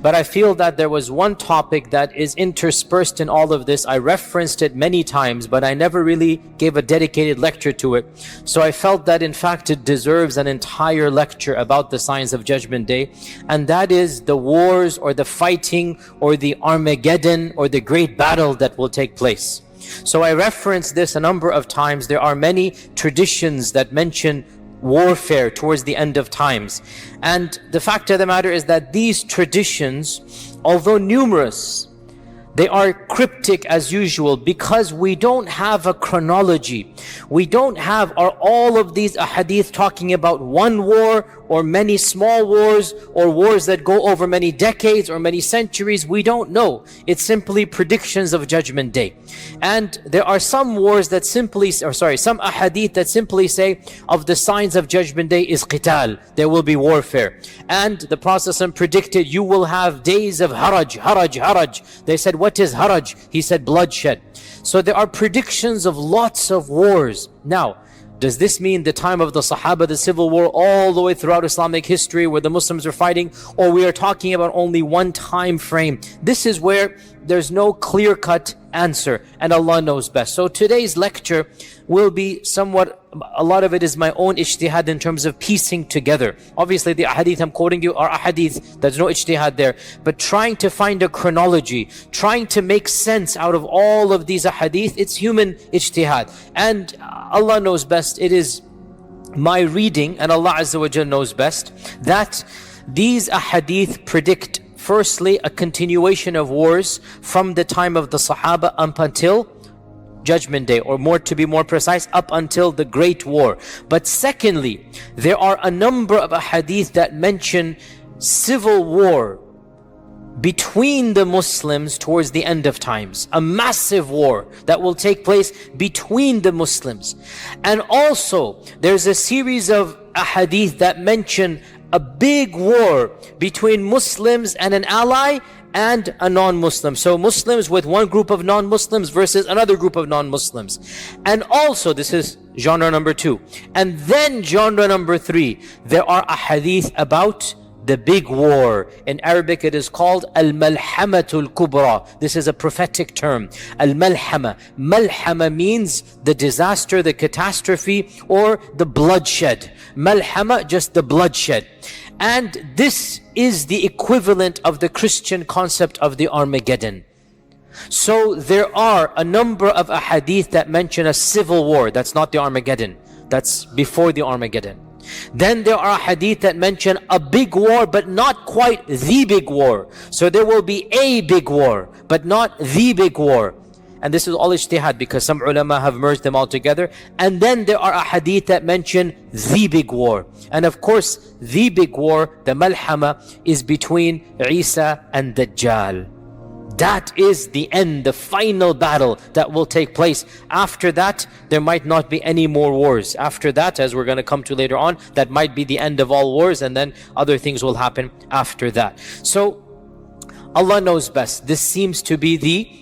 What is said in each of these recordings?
But I feel that there was one topic that is interspersed in all of this. I referenced it many times, but I never really gave a dedicated lecture to it. So I felt that in fact it deserves an entire lecture about the signs of Judgment Day. And that is the wars or the fighting or the Armageddon or the great battle that will take place. So I referenced this a number of times. There are many traditions that mention warfare towards the end of times. And the fact of the matter is that these traditions, although numerous, they are cryptic as usual because we don't have a chronology. We don't have all of these ahadith talking about one war or many small wars or wars that go over many decades or many centuries. We don't know. It's simply predictions of Judgment Day. And there are some wars that simply, some ahadith that simply say of the signs of Judgment Day is qital. There will be warfare. And the Prophet ﷺ predicted you will have days of haraj. They said, what is haraj? He said bloodshed. So there are predictions of lots of wars. Now, does this mean the time of the Sahaba, the civil war, all the way throughout Islamic history where the Muslims are fighting? Or we are talking about only one time frame? This is where there's no clear-cut answer, and Allah knows best. So today's lecture will be somewhat, a lot of it is my own ijtihad in terms of piecing together. Obviously the ahadith I'm quoting you are ahadith, there's no ijtihad there, but trying to find a chronology, trying to make sense out of all of these ahadith, it's human ijtihad. And Allah knows best, it is my reading, and Allah Azza wa Jal knows best, that these ahadith predict firstly a continuation of wars from the time of the Sahaba up until Judgment Day, or more to be more precise, up until the Great War. But secondly, there are a number of ahadith that mention civil war between the Muslims towards the end of times. A massive war that will take place between the Muslims. And also, there's a series of ahadith that mention a big war between Muslims and an ally and a non-Muslim. So Muslims with one group of non-Muslims versus another group of non-Muslims. And also, this is genre number 2. And then genre number 3, there are ahadith about the big war. In Arabic it is called al-malhamatul kubra. This is a prophetic term. Al-malhama. Malhama means the disaster, the catastrophe, or the bloodshed. Malhama, just the bloodshed. And this is the equivalent of the Christian concept of the Armageddon. So there are a number of ahadith that mention a civil war. That's not the Armageddon. That's before the Armageddon. Then there are hadith that mention a big war, but not quite the big war. So there will be a big war, but not the big war. And this is all ijtihad because some ulama have merged them all together. And then there are hadith that mention the big war. And of course, the big war, the malhama, is between Isa and Dajjal. That is the end, the final battle that will take place. After that, there might not be any more wars. After that, as we're going to come to later on, that might be the end of all wars, and then other things will happen after that. So Allah knows best. This seems to be the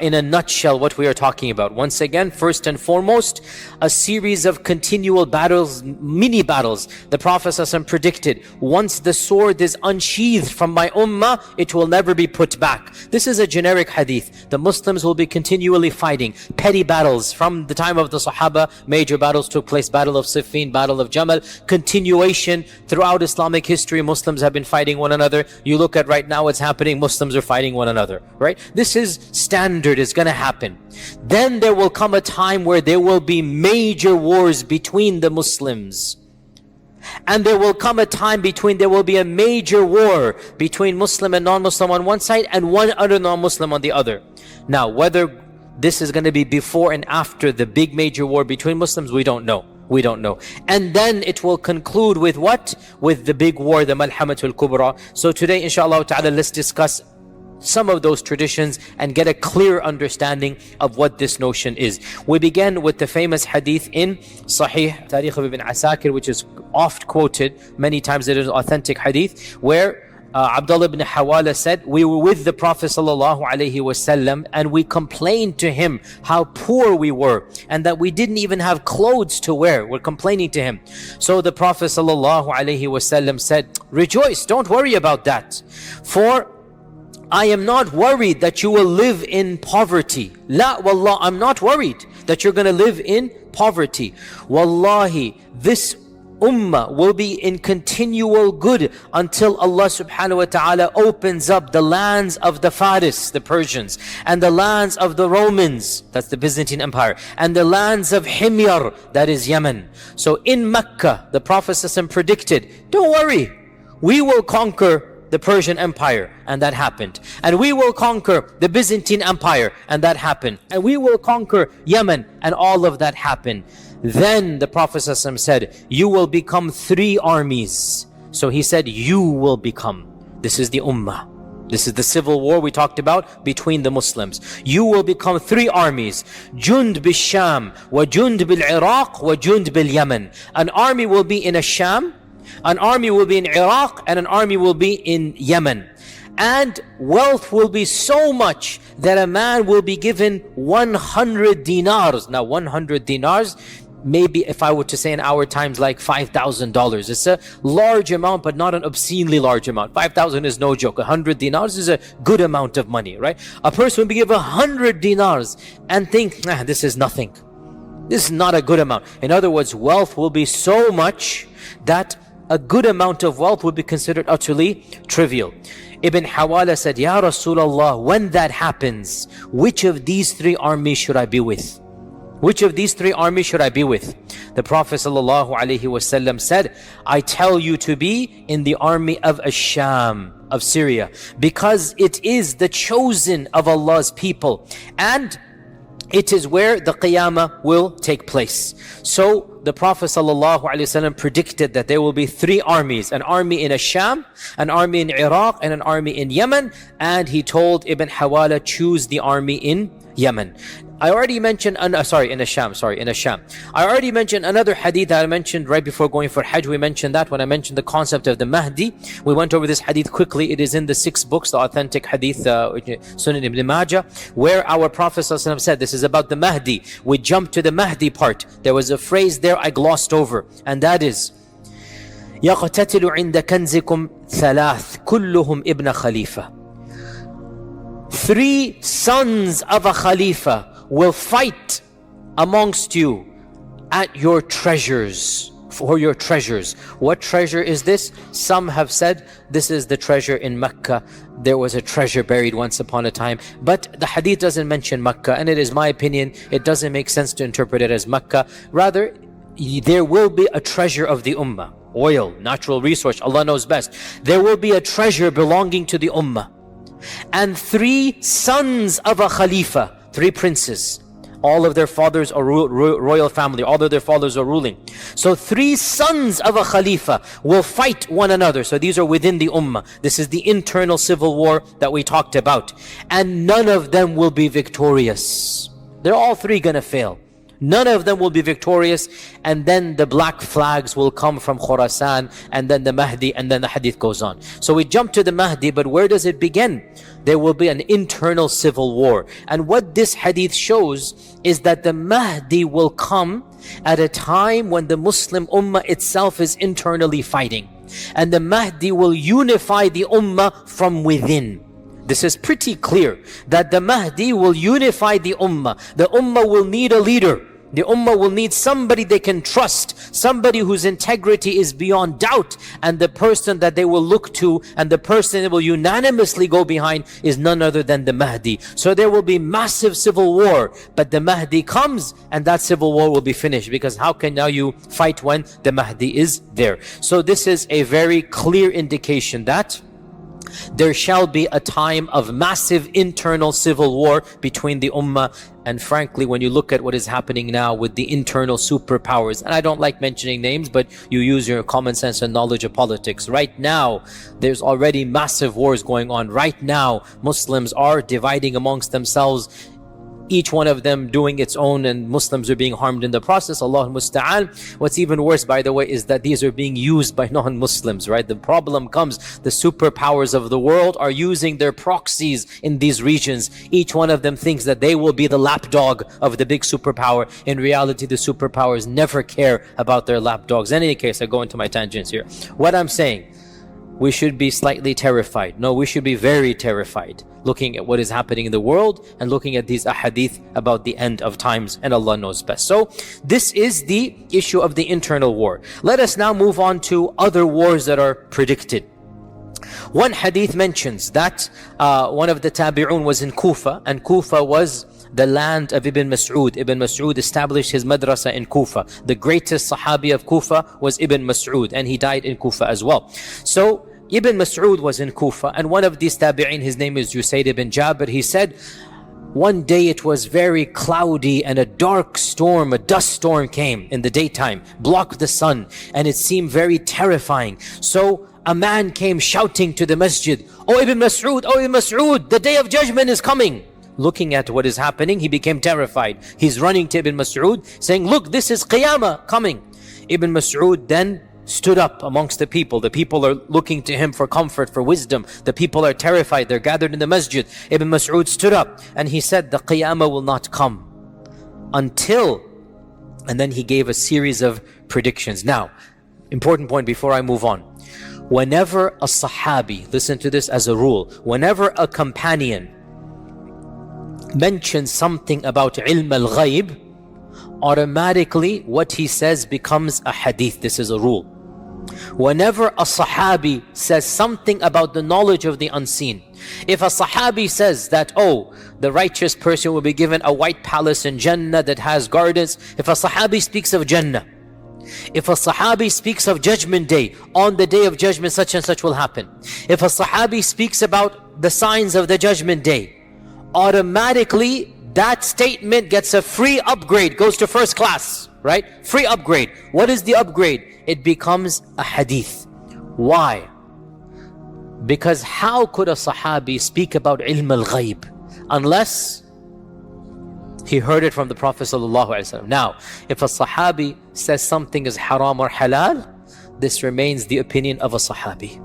in a nutshell what we are talking about. Once again, first and foremost, a series of continual battles, mini battles. The Prophet ﷺ predicted, once the sword is unsheathed from my ummah, it will never be put back. This is a generic hadith. The Muslims will be continually fighting petty battles from the time of the Sahaba. Major battles took place, Battle of Siffin, Battle of Jamal. Continuation throughout Islamic history, Muslims have been fighting one another. You look at right now what's happening, Muslims are fighting one another, right? This is standard, it's going to happen. Then there will come a time where there will be major wars between the Muslims. And there will come a time there will be a major war between Muslim and non-Muslim on one side and one other non-Muslim on the other. Now, whether this is going to be before and after the big major war between Muslims, we don't know. We don't know. And then it will conclude with what? With the big war, the Malhamatul Kubra. So today, inshallah ta'ala, let's discuss some of those traditions and get a clear understanding of what this notion is. We begin with the famous hadith in Sahih Tarikh of Ibn Asakir, which is oft quoted many times. It is authentic hadith where Abdullah ibn Hawala said, we were with the Prophet ﷺ and we complained to him how poor we were and that we didn't even have clothes to wear. We're complaining to him. So the Prophet ﷺ said, rejoice, don't worry about that. For I am not worried that you will live in poverty. La wallah, I'm not worried that you're going to live in poverty. Wallahi, this ummah will be in continual good until Allah subhanahu wa ta'ala opens up the lands of the Faris, the Persians, and the lands of the Romans, that's the Byzantine Empire, and the lands of Himyar, that is Yemen. So in Mecca, the Prophet ﷺ predicted, don't worry, we will conquer the Persian Empire, and that happened. And we will conquer the Byzantine Empire, and that happened. And we will conquer Yemen, and all of that happened. Then the Prophet ﷺ said, you will become 3 armies. So he said, you will become. This is the ummah. This is the civil war we talked about between the Muslims. You will become 3 armies. Jund bil-Sham, wa Jund bil-Iraq, wa Jund bil-Yemen. An army will be in Sham, an army will be in Iraq, and an army will be in Yemen. And wealth will be so much that a man will be given 100 dinars. Now 100 dinars, maybe if I were to say in our times, like $5,000. It's a large amount, but not an obscenely large amount. 5,000 is no joke. 100 dinars is a good amount of money, right? A person will be given 100 dinars and think, this is nothing. This is not a good amount. In other words, wealth will be so much that a good amount of wealth would be considered utterly trivial. Ibn Hawala said, Ya Rasulullah, when that happens, which of these 3 armies should I be with? Which of these 3 armies should I be with? The Prophet ﷺ said, I tell you to be in the army of Ash-Sham, of Syria, because it is the chosen of Allah's people, and it is where the Qiyamah will take place. So the Prophet ﷺ predicted that there will be 3 armies, an army in Ash-Sham, an army in Iraq, and an army in Yemen. And he told Ibn Hawala, choose the army in Yemen. I already mentioned, in Ash-Sham. I already mentioned another hadith that I mentioned right before going for Hajj. We mentioned that when I mentioned the concept of the Mahdi. We went over this hadith quickly. It is in the 6 books, the authentic hadith, Sunan ibn Majah, where our Prophet ﷺ said, this is about the Mahdi. We jumped to the Mahdi part. There was a phrase there I glossed over, and that is, يَقْتَتِلُ عِنْدَ كَنْزِكُمْ ثَلَاث كُلُّهُمْ إِبْنَ خَلِيفَةٍ. 3 sons of a Khalifa will fight amongst you at your treasures, for your treasures. What treasure is this? Some have said this is the treasure in Mecca. There was a treasure buried once upon a time, but the hadith doesn't mention Mecca, and it is my opinion, it doesn't make sense to interpret it as Mecca. Rather, there will be a treasure of the ummah. Oil, natural resource, Allah knows best. There will be a treasure belonging to the ummah. And 3 sons of a Khalifa, 3 princes, all of their fathers are royal family, all of their fathers are ruling. So 3 sons of a Khalifa will fight one another. So these are within the ummah. This is the internal civil war that we talked about. And none of them will be victorious. They're all 3 gonna fail. None of them will be victorious, and then the black flags will come from Khurasan, and then the Mahdi, and then the hadith goes on. So we jump to the Mahdi, but where does it begin? There will be an internal civil war. And what this hadith shows is that the Mahdi will come at a time when the Muslim ummah itself is internally fighting. And the Mahdi will unify the ummah from within. This is pretty clear, that the Mahdi will unify the ummah. The ummah will need a leader. The ummah will need somebody they can trust, somebody whose integrity is beyond doubt, and the person that they will look to and the person they will unanimously go behind is none other than the Mahdi. So there will be massive civil war, but the Mahdi comes and that civil war will be finished, because how can now you fight when the Mahdi is there? So this is a very clear indication that there shall be a time of massive internal civil war between the ummah. And frankly, when you look at what is happening now with the internal superpowers, and I don't like mentioning names, but you use your common sense and knowledge of politics. Right now, there's already massive wars going on. Right now, Muslims are dividing amongst themselves each one of them doing its own, and Muslims are being harmed in the process. Allah musta'an. What's even worse, by the way, is that these are being used by non-Muslims, right? The problem comes, the superpowers of the world are using their proxies in these regions. Each one of them thinks that they will be the lapdog of the big superpower. In reality, the superpowers never care about their lapdogs. In any case, I go into my tangents here. What I'm saying, we should be slightly terrified. No, we should be very terrified, looking at what is happening in the world and looking at these ahadith about the end of times, and Allah knows best. So this is the issue of the internal war. Let us now move on to other wars that are predicted. One hadith mentions that one of the tabi'un was in Kufa, and Kufa was the land of Ibn Mas'ud. Ibn Mas'ud established his madrasa in Kufa. The greatest sahabi of Kufa was Ibn Mas'ud, and he died in Kufa as well. So Ibn Mas'ud was in Kufa, and one of these tabi'in, his name is Usayd ibn Jabir, he said, one day it was very cloudy and a dark storm, a dust storm came in the daytime, blocked the sun, and it seemed very terrifying. So a man came shouting to the masjid, "Oh Ibn Mas'ud, oh Ibn Mas'ud, the day of judgment is coming." Looking at what is happening, he became terrified. He's running to Ibn Mas'ud saying, "Look, this is Qiyamah coming." Ibn Mas'ud then stood up amongst the people. The people are looking to him for comfort, for wisdom. The people are terrified. They're gathered in the masjid. Ibn Mas'ud stood up and he said, "The Qiyamah will not come until..." And then he gave a series of predictions. Now, important point before I move on. Whenever a sahabi, listen to this as a rule, whenever a companion mentions something about ilm al-ghayb, automatically what he says becomes a hadith. This is a rule. Whenever a sahabi says something about the knowledge of the unseen, if a sahabi says that, oh, the righteous person will be given a white palace in Jannah that has gardens, if a sahabi speaks of Jannah, if a sahabi speaks of judgment day, on the day of judgment such and such will happen, if a sahabi speaks about the signs of the judgment day, automatically that statement gets a free upgrade, goes to first class, right? Free upgrade. What is the upgrade? It becomes a hadith. Why? Because how could a sahabi speak about ilm al-ghayb unless he heard it from the Prophet ﷺ? Now, if a sahabi says something is haram or halal, this remains the opinion of a sahabi.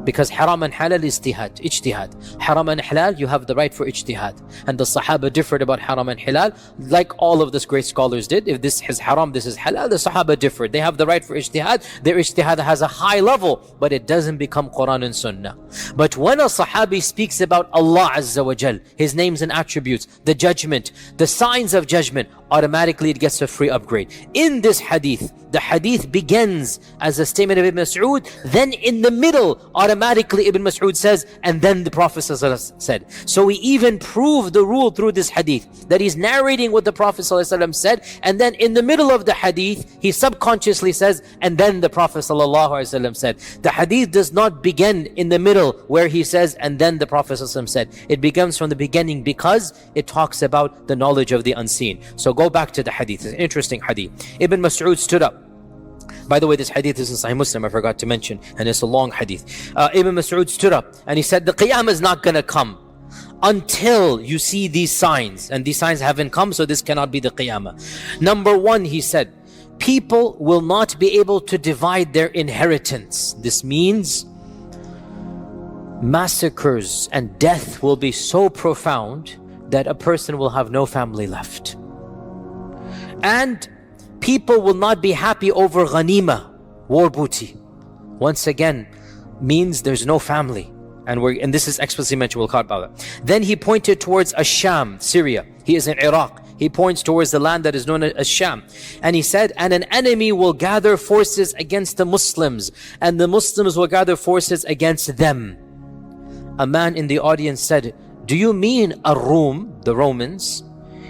Because haram and halal is ijtihad. Haram and halal, you have the right for ijtihad. And the Sahaba differed about haram and halal, like all of these great scholars did. If this is haram, this is halal, the Sahaba differed. They have the right for ijtihad. Their ijtihad has a high level, but it doesn't become Quran and Sunnah. But when a Sahabi speaks about Allah Azza wa Jal, His names and attributes, the judgment, the signs of judgment, automatically it gets a free upgrade. In this hadith, the hadith begins as a statement of Ibn Mas'ud, then in the middle, automatically Ibn Mas'ud says, and then the Prophet said. So we even prove the rule through this hadith, that he's narrating what the Prophet said, and then in the middle of the hadith, he subconsciously says, and then the Prophet said. The hadith does not begin in the middle where he says, and then the Prophet said. It begins from the beginning because it talks about the knowledge of the unseen. So go back to the hadith. It's an interesting hadith. Ibn Mas'ud stood up. By the way, this hadith is in Sahih Muslim, I forgot to mention, and it's a long hadith. Ibn Mas'ud stood up and he said, the Qiyamah is not going to come until you see these signs. And these signs haven't come, so this cannot be the Qiyamah. Number one, he said, people will not be able to divide their inheritance. This means massacres and death will be so profound that a person will have no family left. And people will not be happy over ghanima, war booty. Once again, means there's no family. And this is explicitly mentioned, we'll talk about that. Then he pointed towards Asham, Syria. He is in Iraq. He points towards the land that is known as Sham. And he said, and an enemy will gather forces against the Muslims, and the Muslims will gather forces against them. A man in the audience said, do you mean Ar-Rum, the Romans?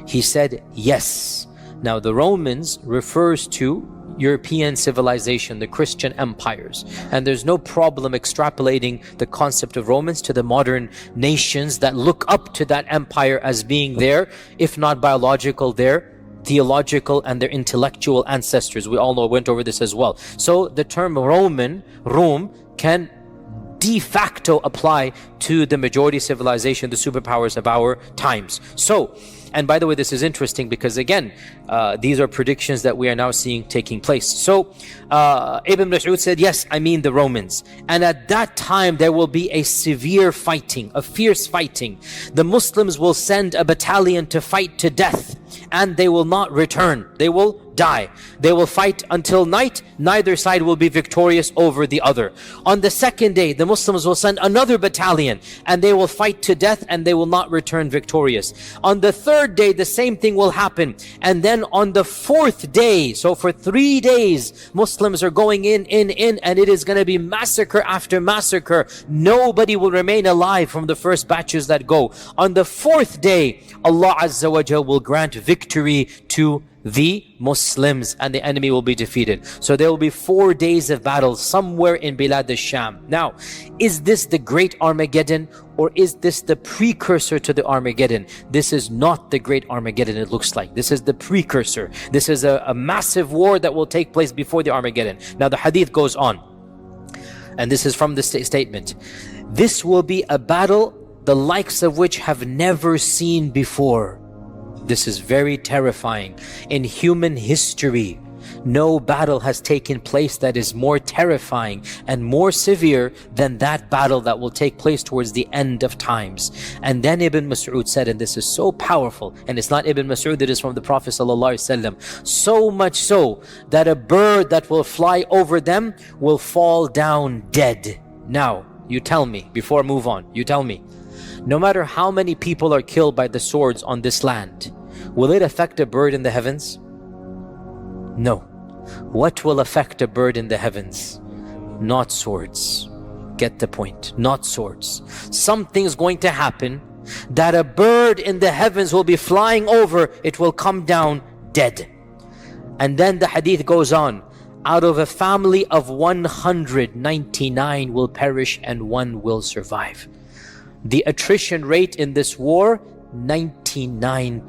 He said, yes. Now the Romans refers to European civilization, the Christian empires. And there's no problem extrapolating the concept of Romans to the modern nations that look up to that empire as being their, if not biological, their theological and their intellectual ancestors. We all know, went over this as well. So the term Roman, Rome, can de facto apply to the majority civilization, the superpowers of our times. So, and by the way, this is interesting because again, these are predictions that we are now seeing taking place. So Ibn Mas'ud said, yes, I mean the Romans. And at that time, there will be a severe fighting, a fierce fighting. The Muslims will send a battalion to fight to death, and they will not return. They will die. They will fight until night. Neither side will be victorious over the other. On the second day, the Muslims will send another battalion, and they will fight to death, and they will not return victorious. On the third day, the same thing will happen. And then on the fourth day, so for 3 days, Muslims are going in, and it is going to be massacre after massacre. Nobody will remain alive from the first batches that go. On the fourth day, Allah Azza wa Jal will grant victory to the Muslims, and the enemy will be defeated. So there will be 4 days of battle somewhere in Bilad al-Sham. Now, is this the great Armageddon, or is this the precursor to the Armageddon? This is not the great Armageddon, it looks like. This is the precursor. This is a massive war that will take place before the Armageddon. Now the hadith goes on, and this is from the statement. This will be a battle the likes of which have never seen before. This is very terrifying. In human history, no battle has taken place that is more terrifying and more severe than that battle that will take place towards the end of times. And then Ibn Mas'ud said, and this is so powerful, and it's not Ibn Mas'ud, it is from the Prophet ﷺ, so much so that a bird that will fly over them will fall down dead. Now, you tell me, before I move on, you tell me, no matter how many people are killed by the swords on this land, will it affect a bird in the heavens? No. What will affect a bird in the heavens? Not swords. Get the point. Not swords. Something's going to happen that a bird in the heavens will be flying over, it will come down dead. And then the hadith goes on, out of a family of 199 will perish and 1 will survive. The attrition rate in this war, 99%.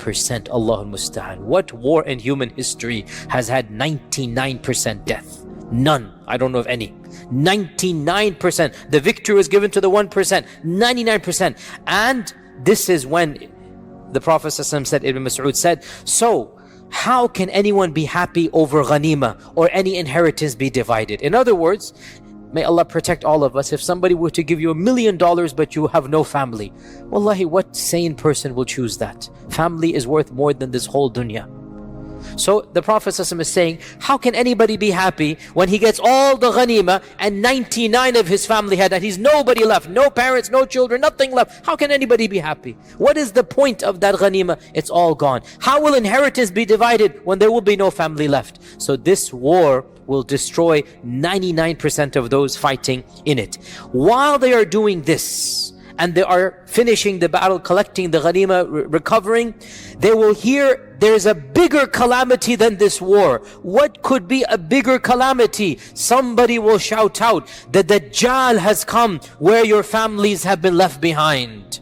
Allahul Musta'an. What war in human history has had 99% death? None. I don't know of any. 99%. The victory was given to the 1%. 99%. And this is when the Prophet said, Ibn Mas'ud said, so how can anyone be happy over ghanima or any inheritance be divided? In other words, may Allah protect all of us. If somebody were to give you $1 million but you have no family, wallahi, what sane person will choose that? Family is worth more than this whole dunya. So the Prophet ﷺ is saying, how can anybody be happy when he gets all the ghanima and 99 of his family had that? He's nobody left, no parents, no children, nothing left. How can anybody be happy? What is the point of that ghanima? It's all gone. How will inheritance be divided when there will be no family left? So this war will destroy 99% of those fighting in it. While they are doing this, and they are finishing the battle, collecting the ghanima, recovering, they will hear there's a bigger calamity than this war. What could be a bigger calamity? Somebody will shout out, the Dajjal has come where your families have been left behind.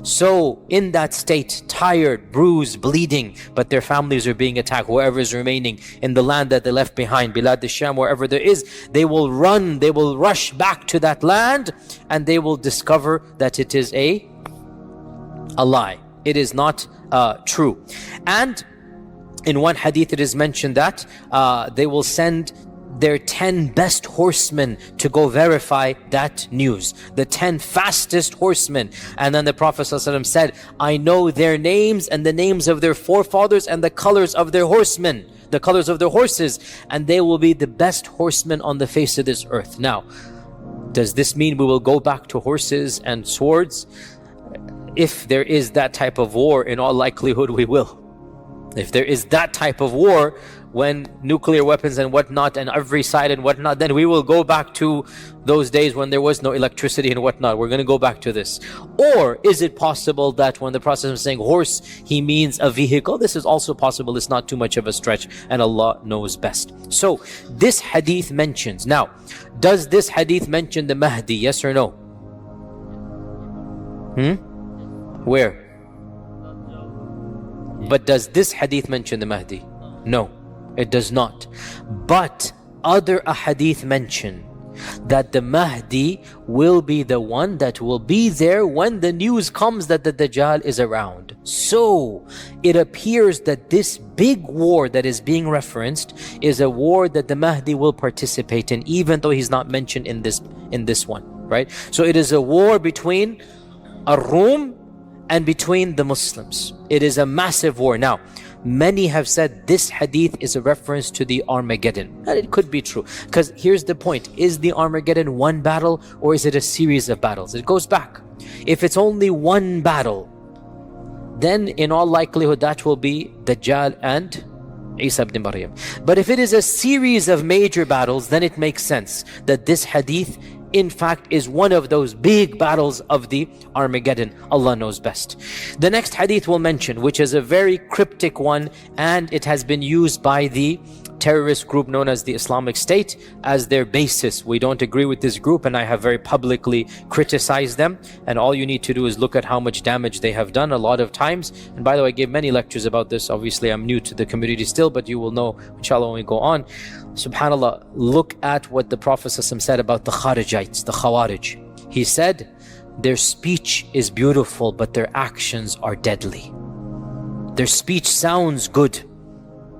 So in that state, tired, bruised, bleeding, but their families are being attacked, whoever is remaining in the land that they left behind, Bilad al-Sham, wherever there is, they will run, they will rush back to that land, and they will discover that it is a lie. It is not true. And in one hadith it is mentioned that they will send their 10 best horsemen to go verify that news. The 10 fastest horsemen. And then the Prophet ﷺ said, I know their names and the names of their forefathers and the colors of their horsemen, the colors of their horses, and they will be the best horsemen on the face of this earth. Now, does this mean we will go back to horses and swords? If there is that type of war, in all likelihood we will. If there is that type of war, when nuclear weapons and whatnot and every side and whatnot, then we will go back to those days when there was no electricity and whatnot. We're going to go back to this. Or is it possible that when the Prophet is saying horse, he means a vehicle? This is also possible. It's not too much of a stretch, and Allah knows best. So this hadith mentions, now, does this hadith mention the Mahdi? Yes or no? Where? But does this hadith mention the Mahdi? No, it does not. But other ahadith mention that the Mahdi will be the one that will be there when the news comes that the Dajjal is around. So it appears that this big war that is being referenced is a war that the Mahdi will participate in, even though he's not mentioned in this one, right? So it is a war between Ar-Rum and between the Muslims. It is a massive war. Now, many have said this hadith is a reference to the Armageddon. And it could be true. Because here's the point. Is the Armageddon one battle or is it a series of battles? It goes back. If it's only one battle, then in all likelihood that will be Dajjal and Isa ibn Maryam. But if it is a series of major battles, then it makes sense that this hadith in fact is one of those big battles of the Armageddon. Allah knows best. The next hadith we'll mention, which is a very cryptic one, and it has been used by the terrorist group known as the Islamic State as their basis. We don't agree with this group, and I have very publicly criticized them, and all you need to do is look at how much damage they have done a lot of times. And by the way, I gave many lectures about this. Obviously I'm new to the community still, but you will know inshallah when we go on. SubhanAllah, look at what the Prophet said about the Kharijites, the Khawarij. He said, their speech is beautiful, but their actions are deadly. Their speech sounds good,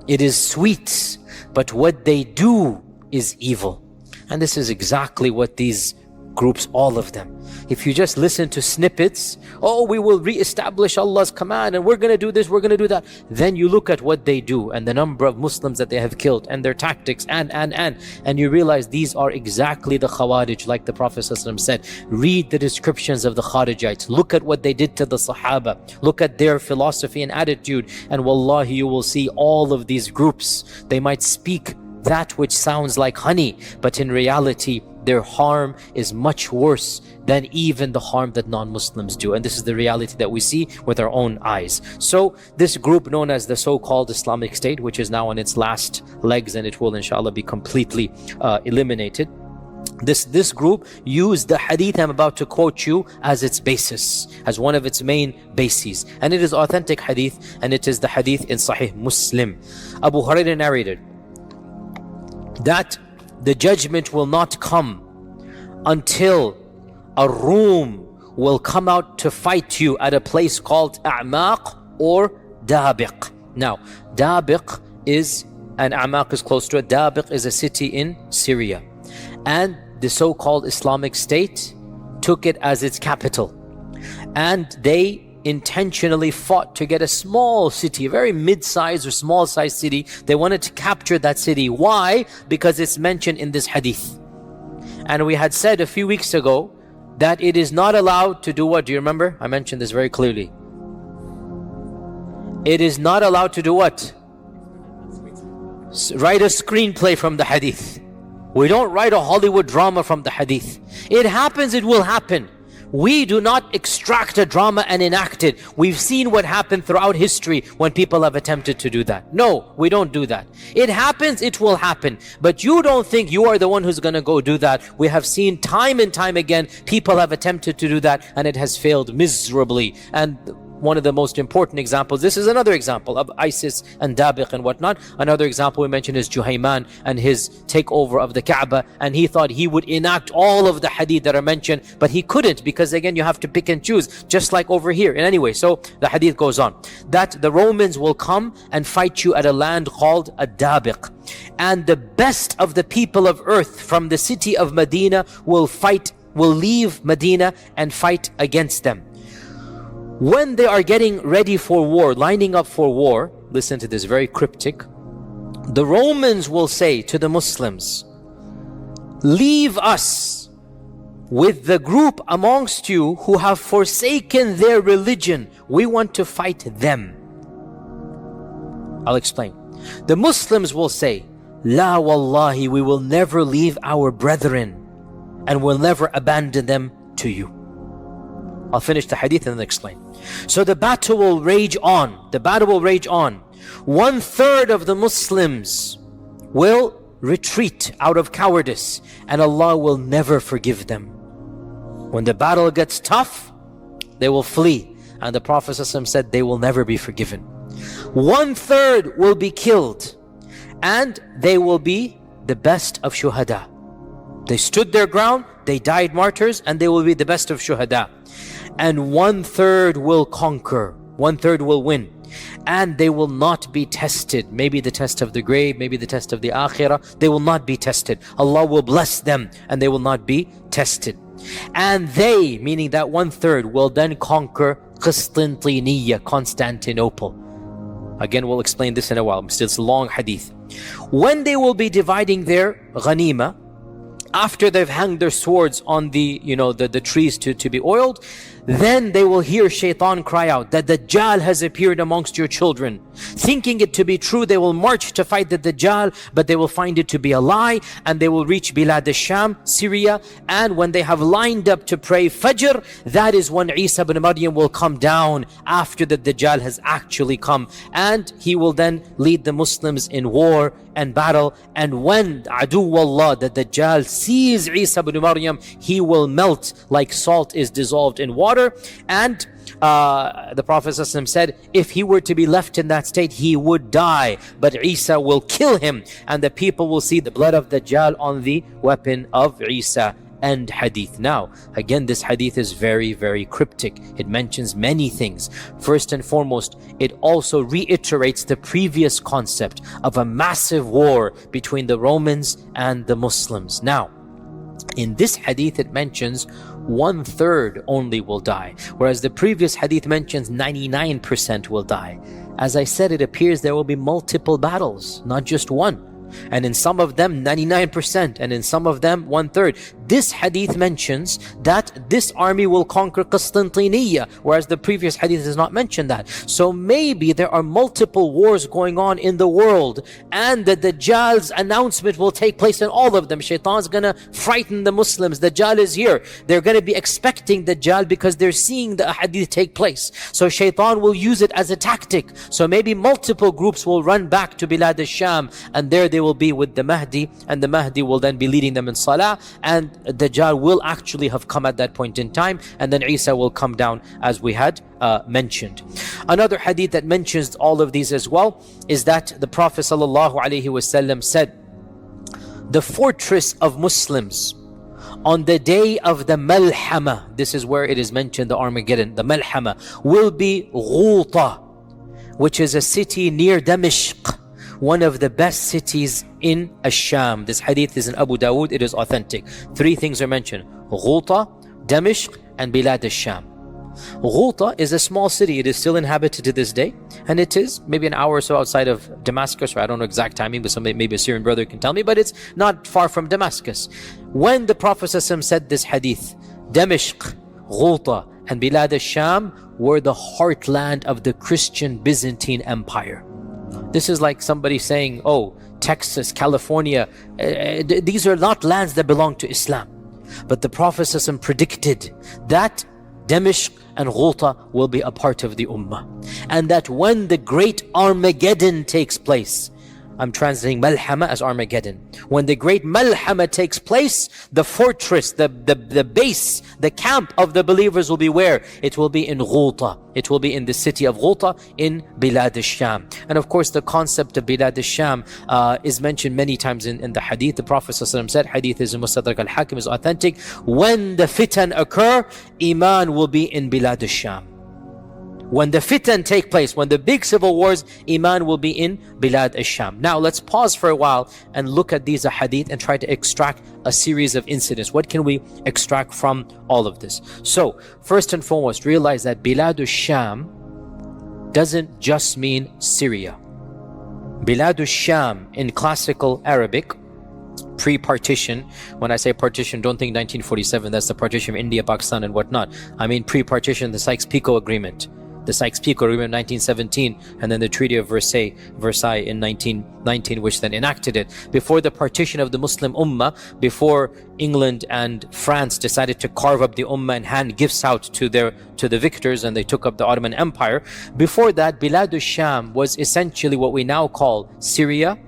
it is sweet, but what they do is evil. And this is exactly what these groups, all of them, if you just listen to snippets, oh, we will re-establish Allah's command and we're going to do this, we're going to do that, then you look at what they do and the number of Muslims that they have killed and their tactics and you realize these are exactly the Khawarij, like the Prophet ﷺ said. Read the descriptions of the Kharijites, look at what they did to the Sahaba, look at their philosophy and attitude, and wallahi you will see all of these groups, they might speak that which sounds like honey, but in reality their harm is much worse than even the harm that non-Muslims do. And this is the reality that we see with our own eyes. So this group known as the so-called Islamic State, which is now on its last legs and it will inshallah be completely eliminated, this group used the hadith I'm about to quote you as its basis, as one of its main bases, and it is authentic hadith, and it is the hadith in Sahih Muslim. Abu Hurairah narrated that the judgment will not come until a Rum will come out to fight you at a place called A'maq or Dabiq. Now, Dabiq is, and A'maq is close to it, Dabiq is a city in Syria. And the so-called Islamic State took it as its capital. And they intentionally fought to get a small city, a very mid-sized or small-sized city. They wanted to capture that city. Why? Because it's mentioned in this hadith. And we had said a few weeks ago that it is not allowed to do what? Do you remember? I mentioned this very clearly. It is not allowed to do what? Write a screenplay from the hadith. We don't write a Hollywood drama from the hadith. It happens, it will happen. We do not extract a drama and enact it. We've seen what happened throughout history when people have attempted to do that. No, we don't do that. It happens, it will happen. But you don't think you are the one who's going to go do that. We have seen time and time again, people have attempted to do that and it has failed miserably. And one of the most important examples, this is another example of ISIS and Dabiq and whatnot. Another example we mentioned is Juhayman and his takeover of the Kaaba, and he thought he would enact all of the hadith that are mentioned, but he couldn't, because again you have to pick and choose, just like over here. And anyway, so the hadith goes on that the Romans will come and fight you at a land called Dabiq, and the best of the people of earth from the city of Medina will leave Medina and fight against them. When they are getting ready for war, lining up for war, listen to this, very cryptic. The Romans will say to the Muslims, leave us with the group amongst you who have forsaken their religion. We want to fight them. I'll explain. The Muslims will say, La wallahi, we will never leave our brethren and will never abandon them to you. I'll finish the hadith and then explain. So the battle will rage on. The battle will rage on. 1/3 of the Muslims will retreat out of cowardice, and Allah will never forgive them. When the battle gets tough, they will flee. And the Prophet ﷺ said they will never be forgiven. 1/3 will be killed, and they will be the best of shuhada. They stood their ground, they died martyrs, and they will be the best of shuhada. And 1/3 will conquer, 1/3 will win. And they will not be tested. Maybe the test of the grave, maybe the test of the akhirah. They will not be tested. Allah will bless them and they will not be tested. And they, meaning that 1/3, will then conquer Qistintiniya, Constantinople. Again, we'll explain this in a while. It's a long hadith. When they will be dividing their ghanima, after they've hanged their swords on the trees to be oiled, then they will hear shaitan cry out that Dajjal has appeared amongst your children. Thinking it to be true, they will march to fight the Dajjal, but they will find it to be a lie, and they will reach Bilad al-Sham, Syria, and when they have lined up to pray Fajr, that is when Isa ibn Maryam will come down after the Dajjal has actually come, and he will then lead the Muslims in war and battle. And when Aduwallah, the Dajjal, sees Isa ibn Maryam, he will melt like salt is dissolved in water. And the Prophet ﷺ said, if he were to be left in that state, he would die, but Isa will kill him, and the people will see the blood of Dajjal on the weapon of Isa. End hadith. Now, again, this hadith is very, very cryptic. It mentions many things. First and foremost, it also reiterates the previous concept of a massive war between the Romans and the Muslims. Now, in this hadith, it mentions 1/3 only will die, whereas the previous hadith mentions 99% will die. As I said, it appears there will be multiple battles, not just one. And in some of them 99%, and in some of them 1/3. This hadith mentions that this army will conquer Qistintiniya, whereas the previous hadith does not mention that. So maybe there are multiple wars going on in the world, and the Dajjal's announcement will take place in all of them. Shaitan's gonna frighten the Muslims. Dajjal is here. They're gonna be expecting Dajjal because they're seeing the hadith take place. So Shaitan will use it as a tactic. So maybe multiple groups will run back to Bilad al-Sham, and there they will be with the Mahdi, and the Mahdi will then be leading them in Salah, and Dajjal will actually have come at that point in time, and then Isa will come down, as we had mentioned. Another hadith that mentions all of these as well is that the Prophet ﷺ said, the fortress of Muslims on the day of the Malhama, this is where it is mentioned, the Armageddon, the Malhama, will be Ghuta, which is a city near Damashq, one of the best cities in Ash-Sham. This hadith is in Abu Dawood, it is authentic. 3 things are mentioned: Ghuta, Damashq, and Bilad al-Sham. Ghuta is a small city. It is still inhabited to this day, and it is maybe an hour or so outside of Damascus, or I don't know exact timing, but somebody, maybe a Syrian brother can tell me, but it's not far from Damascus. When the Prophet ﷺ said this hadith, Damashq, Ghuta, and Bilad al-Sham were the heartland of the Christian Byzantine Empire. This is like somebody saying, oh, Texas, California, these are not lands that belong to Islam. But the Prophet ﷺ predicted that Damashq and Ghuta will be a part of the ummah, and that when the great Armageddon takes place, I'm translating Malhama as Armageddon. When the great Malhama takes place, the fortress, the base, the camp of the believers will be where? It will be in Ghuta. It will be in the city of Ghuta in Bilad al-Sham. And of course, the concept of Bilad al-Sham is mentioned many times in the hadith. The Prophet ﷺ said, hadith is in Mustadrak al-Hakim, is authentic, when the fitan occur, Iman will be in Bilad al-Sham. When the fitan take place, when the big civil wars, Iman will be in Bilad al-Sham. Now let's pause for a while and look at these hadith and try to extract a series of incidents. What can we extract from all of this? So, first and foremost, realize that Bilad al-Sham doesn't just mean Syria. Bilad al-Sham in classical Arabic, pre-partition, when I say partition, don't think 1947, that's the partition of India, Pakistan and whatnot. I mean pre-partition, the Sykes-Picot Agreement. The Sykes-Picot Agreement in 1917, and then the Treaty of Versailles in 1919, which then enacted it. Before the partition of the Muslim Ummah, before England and France decided to carve up the Ummah and hand gifts out to the victors, and they took up the Ottoman Empire, before that, Bilad al-Sham was essentially what we now call Syria,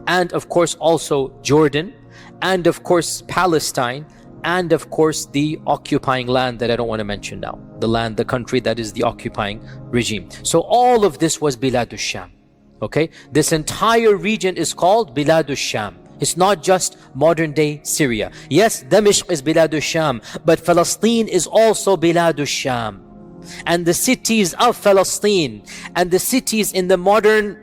and of course also Jordan, and of course Palestine, and of course the occupying land that I don't want to mention now, the country that is the occupying regime. So all of this was Bilad al-Sham. Okay, this entire region is called Bilad al-Sham. It's not just modern day Syria. Yes, Damashq is Bilad al-Sham, but Palestine is also Bilad al-Sham. And the cities of Palestine and the cities in the modern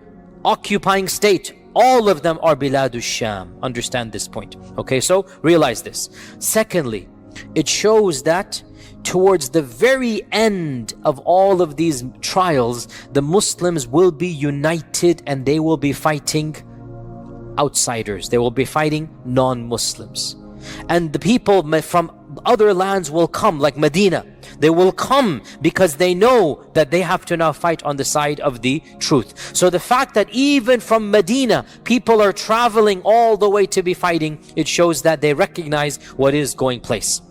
occupying state, all of them are Bilad al-Sham. Understand this point. Okay, so realize this. Secondly, it shows that towards the very end of all of these trials, the Muslims will be united and they will be fighting outsiders. They will be fighting non-Muslims. And the people from other lands will come, like Medina. They will come because they know that they have to now fight on the side of the truth. So the fact that even from Medina, people are traveling all the way to be fighting, it shows that they recognize what is going place.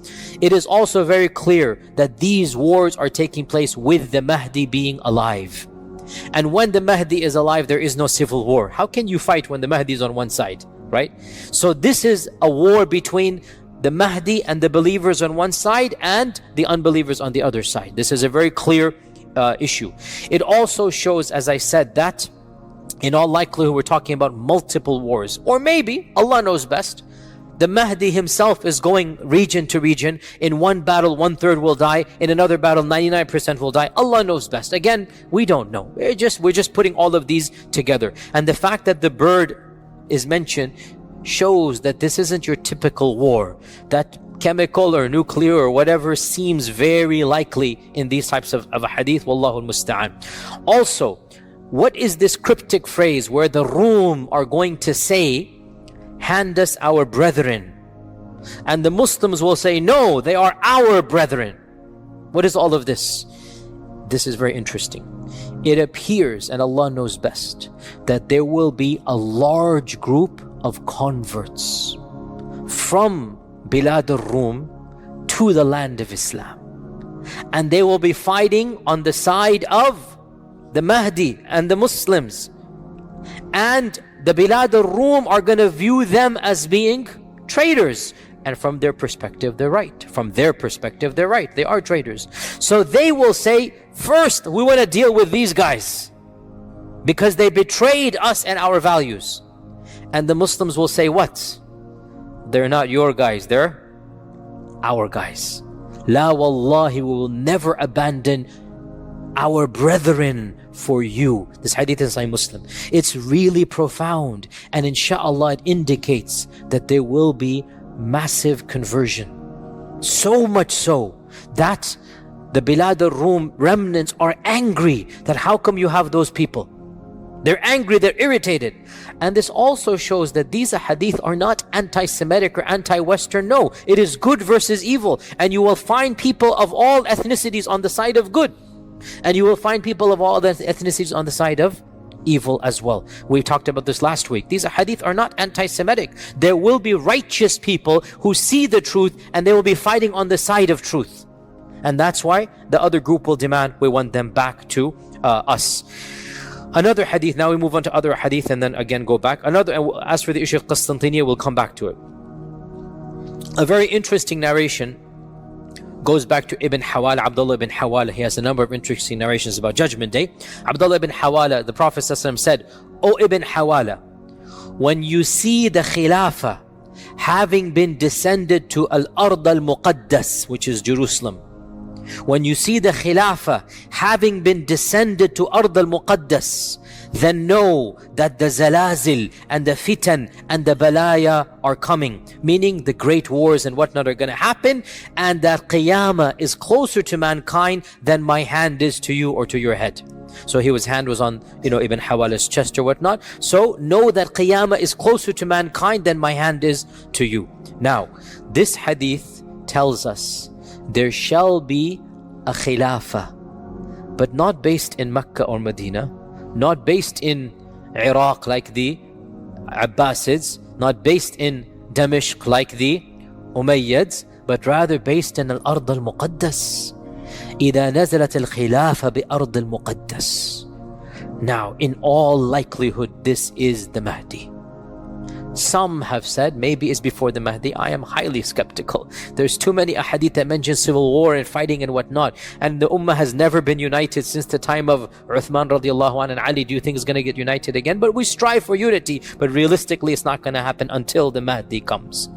It is also very clear that these wars are taking place with the Mahdi being alive. And when the Mahdi is alive, there is no civil war. How can you fight when the Mahdi is on one side, right? So this is a war between the Mahdi and the believers on one side and the unbelievers on the other side. This is a very clear issue. It also shows, as I said, that in all likelihood we're talking about multiple wars. Or maybe, Allah knows best, the Mahdi himself is going region to region. In one battle, 1/3 will die. In another battle, 99% will die. Allah knows best. Again, we don't know. We're just putting all of these together. And the fact that the bird is mentioned shows that this isn't your typical war. That chemical or nuclear or whatever seems very likely in these types of a hadith. Wallahu al-musta'an. Also, what is this cryptic phrase where the Rum are going to say, hand us our brethren, and the Muslims will say, no, they are our brethren? What is all of this? This is very interesting. It appears, and Allah knows best, that there will be a large group of converts from Bilad al-Rum to the land of Islam, and they will be fighting on the side of the Mahdi and the Muslims, and the Bilad al-Rum are going to view them as being traitors. And from their perspective, they're right. From their perspective, they're right. They are traitors. So they will say, first, we want to deal with these guys because they betrayed us and our values. And the Muslims will say, what? They're not your guys, they're our guys. La wallahi, we will never abandon our brethren for you. This hadith is Sahih Muslim. It's really profound, and inshallah it indicates that there will be massive conversion. So much so that the Bilad al-Rum remnants are angry that how come you have those people? They're angry, they're irritated. And this also shows that these hadith are not anti-Semitic or anti-Western. No, it is good versus evil. And you will find people of all ethnicities on the side of good. And you will find people of all the ethnicities on the side of evil as well. We talked about this last week. These hadith are not anti-Semitic. There will be righteous people who see the truth and they will be fighting on the side of truth. And that's why the other group will demand we want them back to us. Another hadith, now we move on to other hadith and then again go back. As for the issue of Qastantiniya, we'll come back to it. A very interesting narration goes back to Ibn Hawala, Abdullah ibn Hawala. He has a number of interesting narrations about Judgment Day. Abdullah ibn Hawala, the Prophet ﷺ said, O Ibn Hawala, when you see the Khilafah having been descended to Al-Ard al-Muqaddas, which is Jerusalem, when you see the Khilafah having been descended to Ard al-Muqaddas, then know that the zalazil and the fitan and the balaya are coming, meaning the great wars and whatnot are going to happen, and that Qiyamah is closer to mankind than my hand is to you or to your head. So his hand was on, Ibn Hawala's chest or whatnot. So know that Qiyamah is closer to mankind than my hand is to you. Now, this hadith tells us there shall be a khilafah, but not based in Mecca or Medina, not based in Iraq like the Abbasids, not based in Damashq like the Umayyads, but rather based in Al-Ard al-Muqaddas. إذا نزلت الخلافة بأرض المقدس. Now, in all likelihood, this is the Mahdi. Some have said maybe it's before the Mahdi. I am highly skeptical. There's too many ahadith that mention civil war and fighting and whatnot. And the ummah has never been united since the time of Uthman radiallahu anhu and Ali. Do you think it's going to get united again? But we strive for unity. But realistically, it's not going to happen until the Mahdi comes.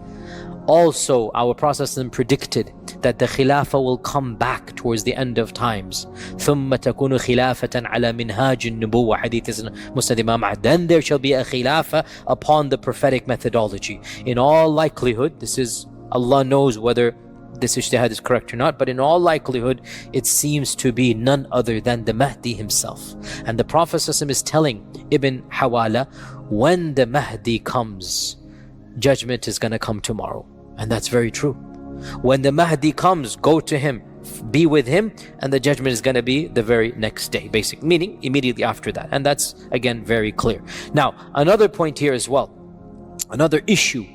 Also, our Prophet predicted that the Khilafah will come back towards the end of times. ثُمَّ تَكُونُ خِلَافَةً عَلَى مِنْهَاجِ النُّبُوَّةِ Hadith is Musnad Imam Ahmad. Then there shall be a Khilafah upon the prophetic methodology. In all likelihood, this is, Allah knows whether this ijtihad is correct or not, but in all likelihood, it seems to be none other than the Mahdi himself. And the Prophet is telling Ibn Hawala, when the Mahdi comes, judgment is going to come tomorrow. And that's very true. When the Mahdi comes, go to him, be with him, and the judgment is going to be the very next day, basic meaning immediately after that. And that's again very clear. Now, another point here as well, another issue,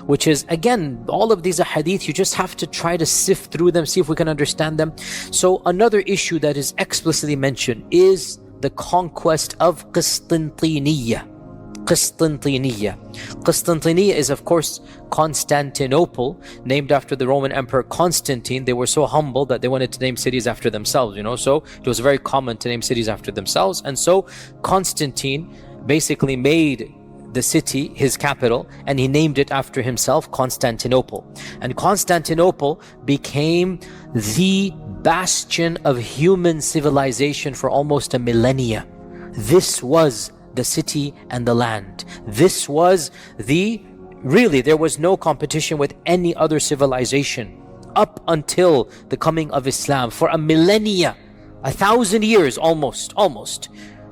which is again, all of these hadith, you just have to try to sift through them, see if we can understand them. So another issue that is explicitly mentioned is the conquest of Qistintiniya. Qistintiniya is, of course, Constantinople, named after the Roman Emperor Constantine. They were so humble that they wanted to name cities after themselves, so it was very common to name cities after themselves. And so Constantine basically made the city his capital, and he named it after himself, Constantinople. And Constantinople became the bastion of human civilization for almost a millennia. This was the city and the land. This was really, there was no competition with any other civilization up until the coming of Islam. For a millennia, 1,000 years almost,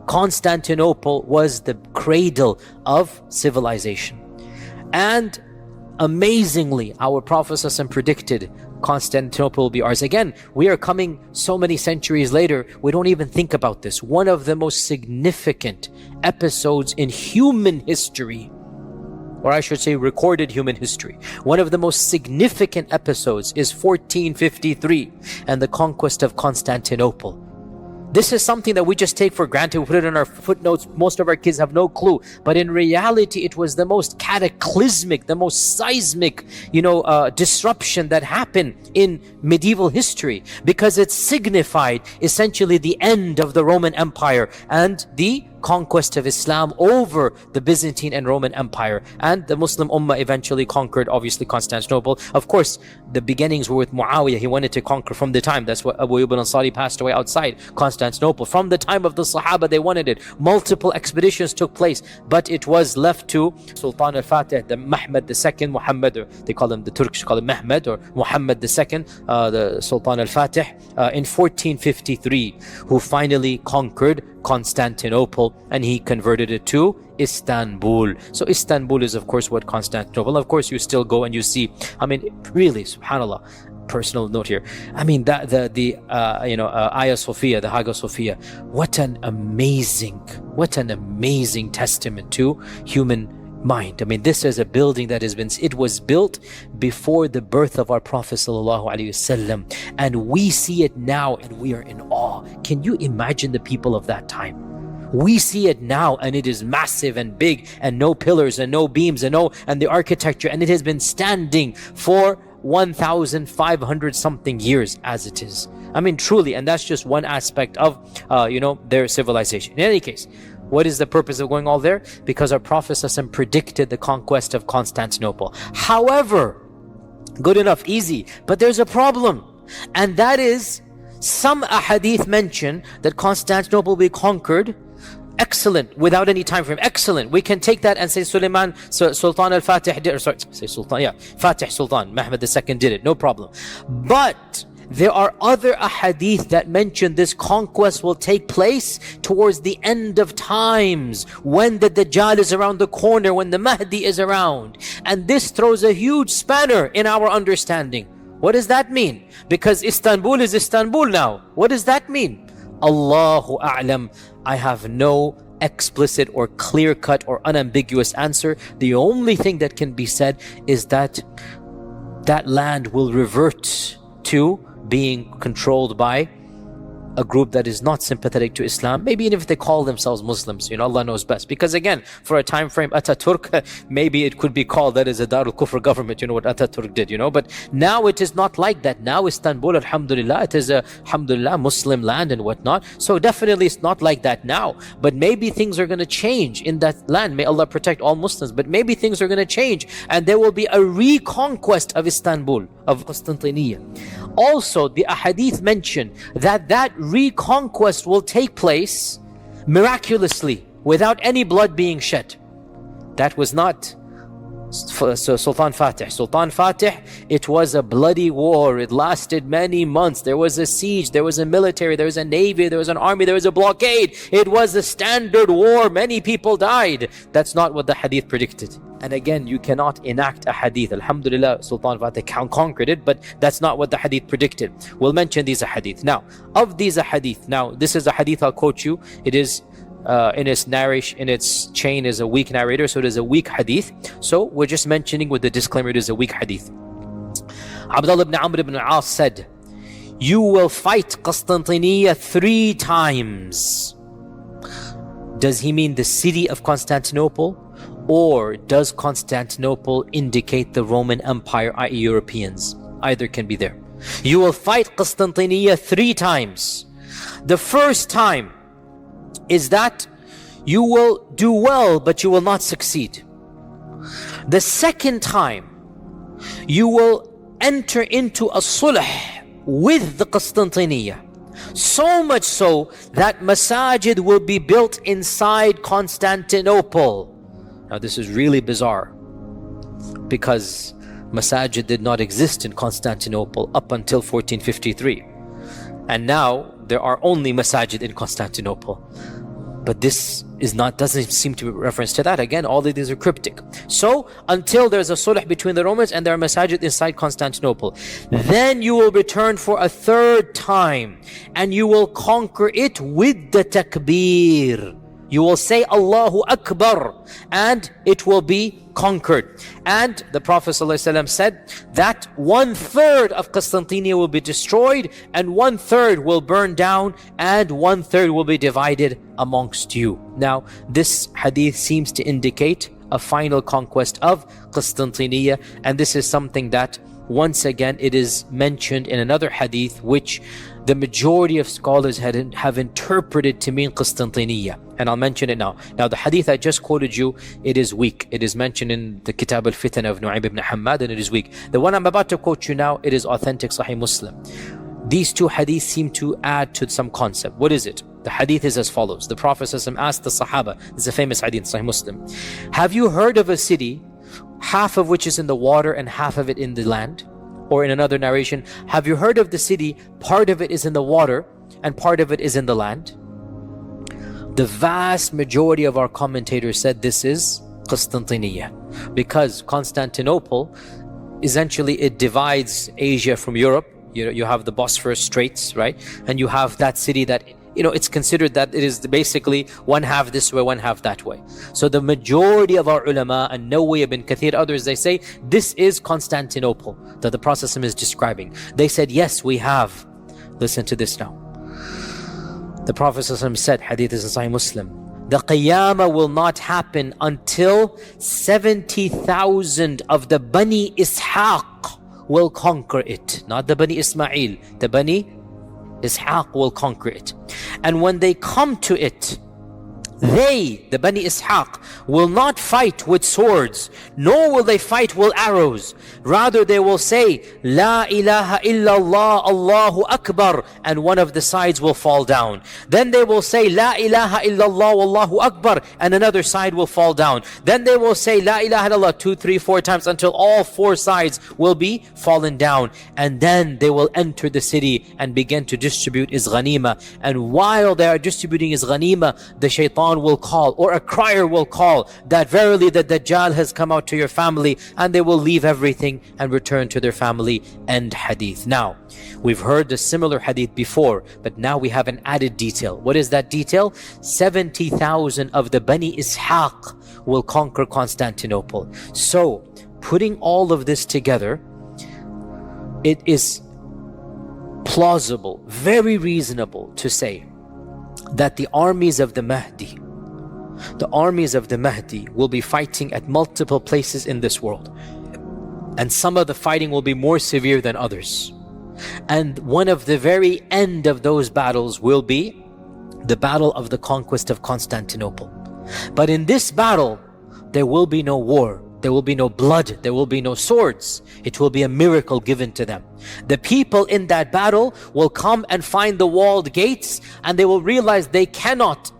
Constantinople was the cradle of civilization. And amazingly, our Prophet ﷺ predicted Constantinople will be ours. Again, we are coming so many centuries later, we don't even think about this. One of the most significant episodes in human history, or I should say recorded human history, one of the most significant episodes is 1453 and the conquest of Constantinople. This is something that we just take for granted. We put it in our footnotes. Most of our kids have no clue. But in reality, it was the most cataclysmic, the most seismic, disruption that happened in medieval history, because it signified essentially the end of the Roman Empire and the conquest of Islam over the Byzantine and Roman Empire. And the Muslim ummah eventually conquered, obviously, Constantinople. Of course, the beginnings were with Muawiyah. He wanted to conquer from the time. That's what Abu Ayyub al-Ansari passed away outside Constantinople. From the time of the Sahaba, they wanted it. Multiple expeditions took place, but it was left to Sultan al-Fatih, the Mehmed II, Muhammad, or they call him, the Turkish call him Mehmed, or Muhammad II, the Sultan al-Fatih, in 1453, who finally conquered Constantinople, and he converted it to Istanbul. So Istanbul is, of course, what Constantinople. Of course, you still go and you see, really, subhanallah, personal note here, the Hagia Sophia, the Hagia Sophia, what an amazing testament to human mind. This is a building that it was built before the birth of our Prophet ﷺ, and we see it now and we are in awe. Can you imagine the people of that time? We see it now and it is massive and big, and no pillars and no beams and the architecture, and it has been standing for 1,500 something years as it is. Truly, and that's just one aspect of their civilization. In any case, what is the purpose of going all there? Because our Prophet ﷺ predicted the conquest of Constantinople. However, good enough, easy, but there's a problem, and that is some ahadith mention that Constantinople will be conquered. Excellent, without any time frame. Excellent. We can take that and say Sultan al-Fatih did, Fatih Sultan, Mehmed II did it, no problem. But there are other ahadith that mention this conquest will take place towards the end of times, when the Dajjal is around the corner, when the Mahdi is around. And this throws a huge spanner in our understanding. What does that mean? Because Istanbul is Istanbul now. What does that mean? Allahu A'lam. I have no explicit or clear-cut or unambiguous answer. The only thing that can be said is that that land will revert to being controlled by a group that is not sympathetic to Islam, maybe even if they call themselves Muslims, Allah knows best. Because again, for a time frame, Ataturk, maybe it could be called that is a Darul Kufr government, what Ataturk did, but now it is not like that. Now Istanbul, alhamdulillah, it is a, alhamdulillah, Muslim land and whatnot. So definitely it's not like that now. But maybe things are going to change in that land. May Allah protect all Muslims. But maybe things are going to change and there will be a reconquest of Istanbul, of Constantinople. Also, the ahadith mention that reconquest will take place miraculously without any blood being shed. That was not Sultan Fatih. Sultan Fatih, it was a bloody war. It lasted many months. There was a siege, there was a military, there was a navy, there was an army, there was a blockade. It was a standard war. Many people died. That's not what the hadith predicted. And again, you cannot enact a hadith. Alhamdulillah, Sultan Fatih conquered it, but that's not what the hadith predicted. We'll mention these hadith. Now, of these hadith, now this is a hadith I'll quote you. It is in its narration, in its chain is a weak narrator, so it is a weak hadith. So we're just mentioning with the disclaimer it is a weak hadith. Abdullah ibn Amr ibn al-As said, "You will fight Constantinople 3 times." Does he mean the city of Constantinople? Or does Constantinople indicate the Roman Empire, i.e. Europeans? Either can be there. You will fight Constantinople 3 times. The first time is that you will do well, but you will not succeed. The second time, you will enter into a sulh with the Constantinople. So much so that masajid will be built inside Constantinople. Now this is really bizarre because masajid did not exist in Constantinople up until 1453. And now there are only masajid in Constantinople. But this doesn't seem to be reference to that. Again, all of these are cryptic. So until there's a sulh between the Romans and there are masajid inside Constantinople, then you will return for a 3rd time and you will conquer it with the takbir. You will say Allahu Akbar and it will be conquered. And the Prophet ﷺ said that 1/3 of Constantinople will be destroyed and 1/3 will burn down and 1/3 will be divided amongst you. Now this hadith seems to indicate a final conquest of Constantinople, and this is something that once again it is mentioned in another hadith which the majority of scholars have interpreted to mean Constantinople, and I'll mention it now. Now the hadith I just quoted you, it is weak. It is mentioned in the Kitab al-Fitan of Nu'aym ibn Hammad and it is weak. The one I'm about to quote you now, it is authentic Sahih Muslim. These 2 hadiths seem to add to some concept. What is it? The hadith is as follows. The Prophet ﷺ asked the Sahaba, this is a famous hadith, Sahih Muslim, have you heard of a city, half of which is in the water and half of it in the land? Or in another narration, have you heard of the city, part of it is in the water and part of it is in the land? The vast majority of our commentators said this is Constantinople, because Constantinople, essentially it divides Asia from Europe. You have the Bosphorus Straits, right? And you have that city that, it's considered that it is basically 1/2 this way, 1/2 that way. So the majority of our ulama, and Nawawi ibn Kathir, others, they say this is Constantinople that the Prophet is describing. They said, yes, we have. Listen to this now. The Prophet said, hadith is in Sahih Muslim, the Qiyamah will not happen until 70,000 of the Bani Ishaq will conquer it. Not the Bani Ismail, the Bani Ishaq will conquer it. And when they come to it, they, the Bani Ishaq, will not fight with swords, nor will they fight with arrows. Rather they will say, La ilaha illallah, Allahu Akbar, and one of the sides will fall down. Then they will say, La ilaha illallah, Allahu Akbar, and another side will fall down. Then they will say, La ilaha illallah 2, 3, 4 times until all 4 sides will be fallen down. And then they will enter the city and begin to distribute his ghanima. And while they are distributing his ghanima, the shaitan will call, or a crier will call, that verily the Dajjal has come out to your family, and they will leave everything and return to their family. End hadith. Now, we've heard the similar hadith before, but now we have an added detail. What is that detail? 70,000 of the Bani Ishaq will conquer Constantinople. So, putting all of this together, it is plausible, very reasonable to say that the armies of the Mahdi will be fighting at multiple places in this world. And some of the fighting will be more severe than others. And one of the very end of those battles will be the battle of the conquest of Constantinople. But in this battle, there will be no war. There will be no blood. There will be no swords. It will be a miracle given to them. The people in that battle will come and find the walled gates, and they will realize they cannot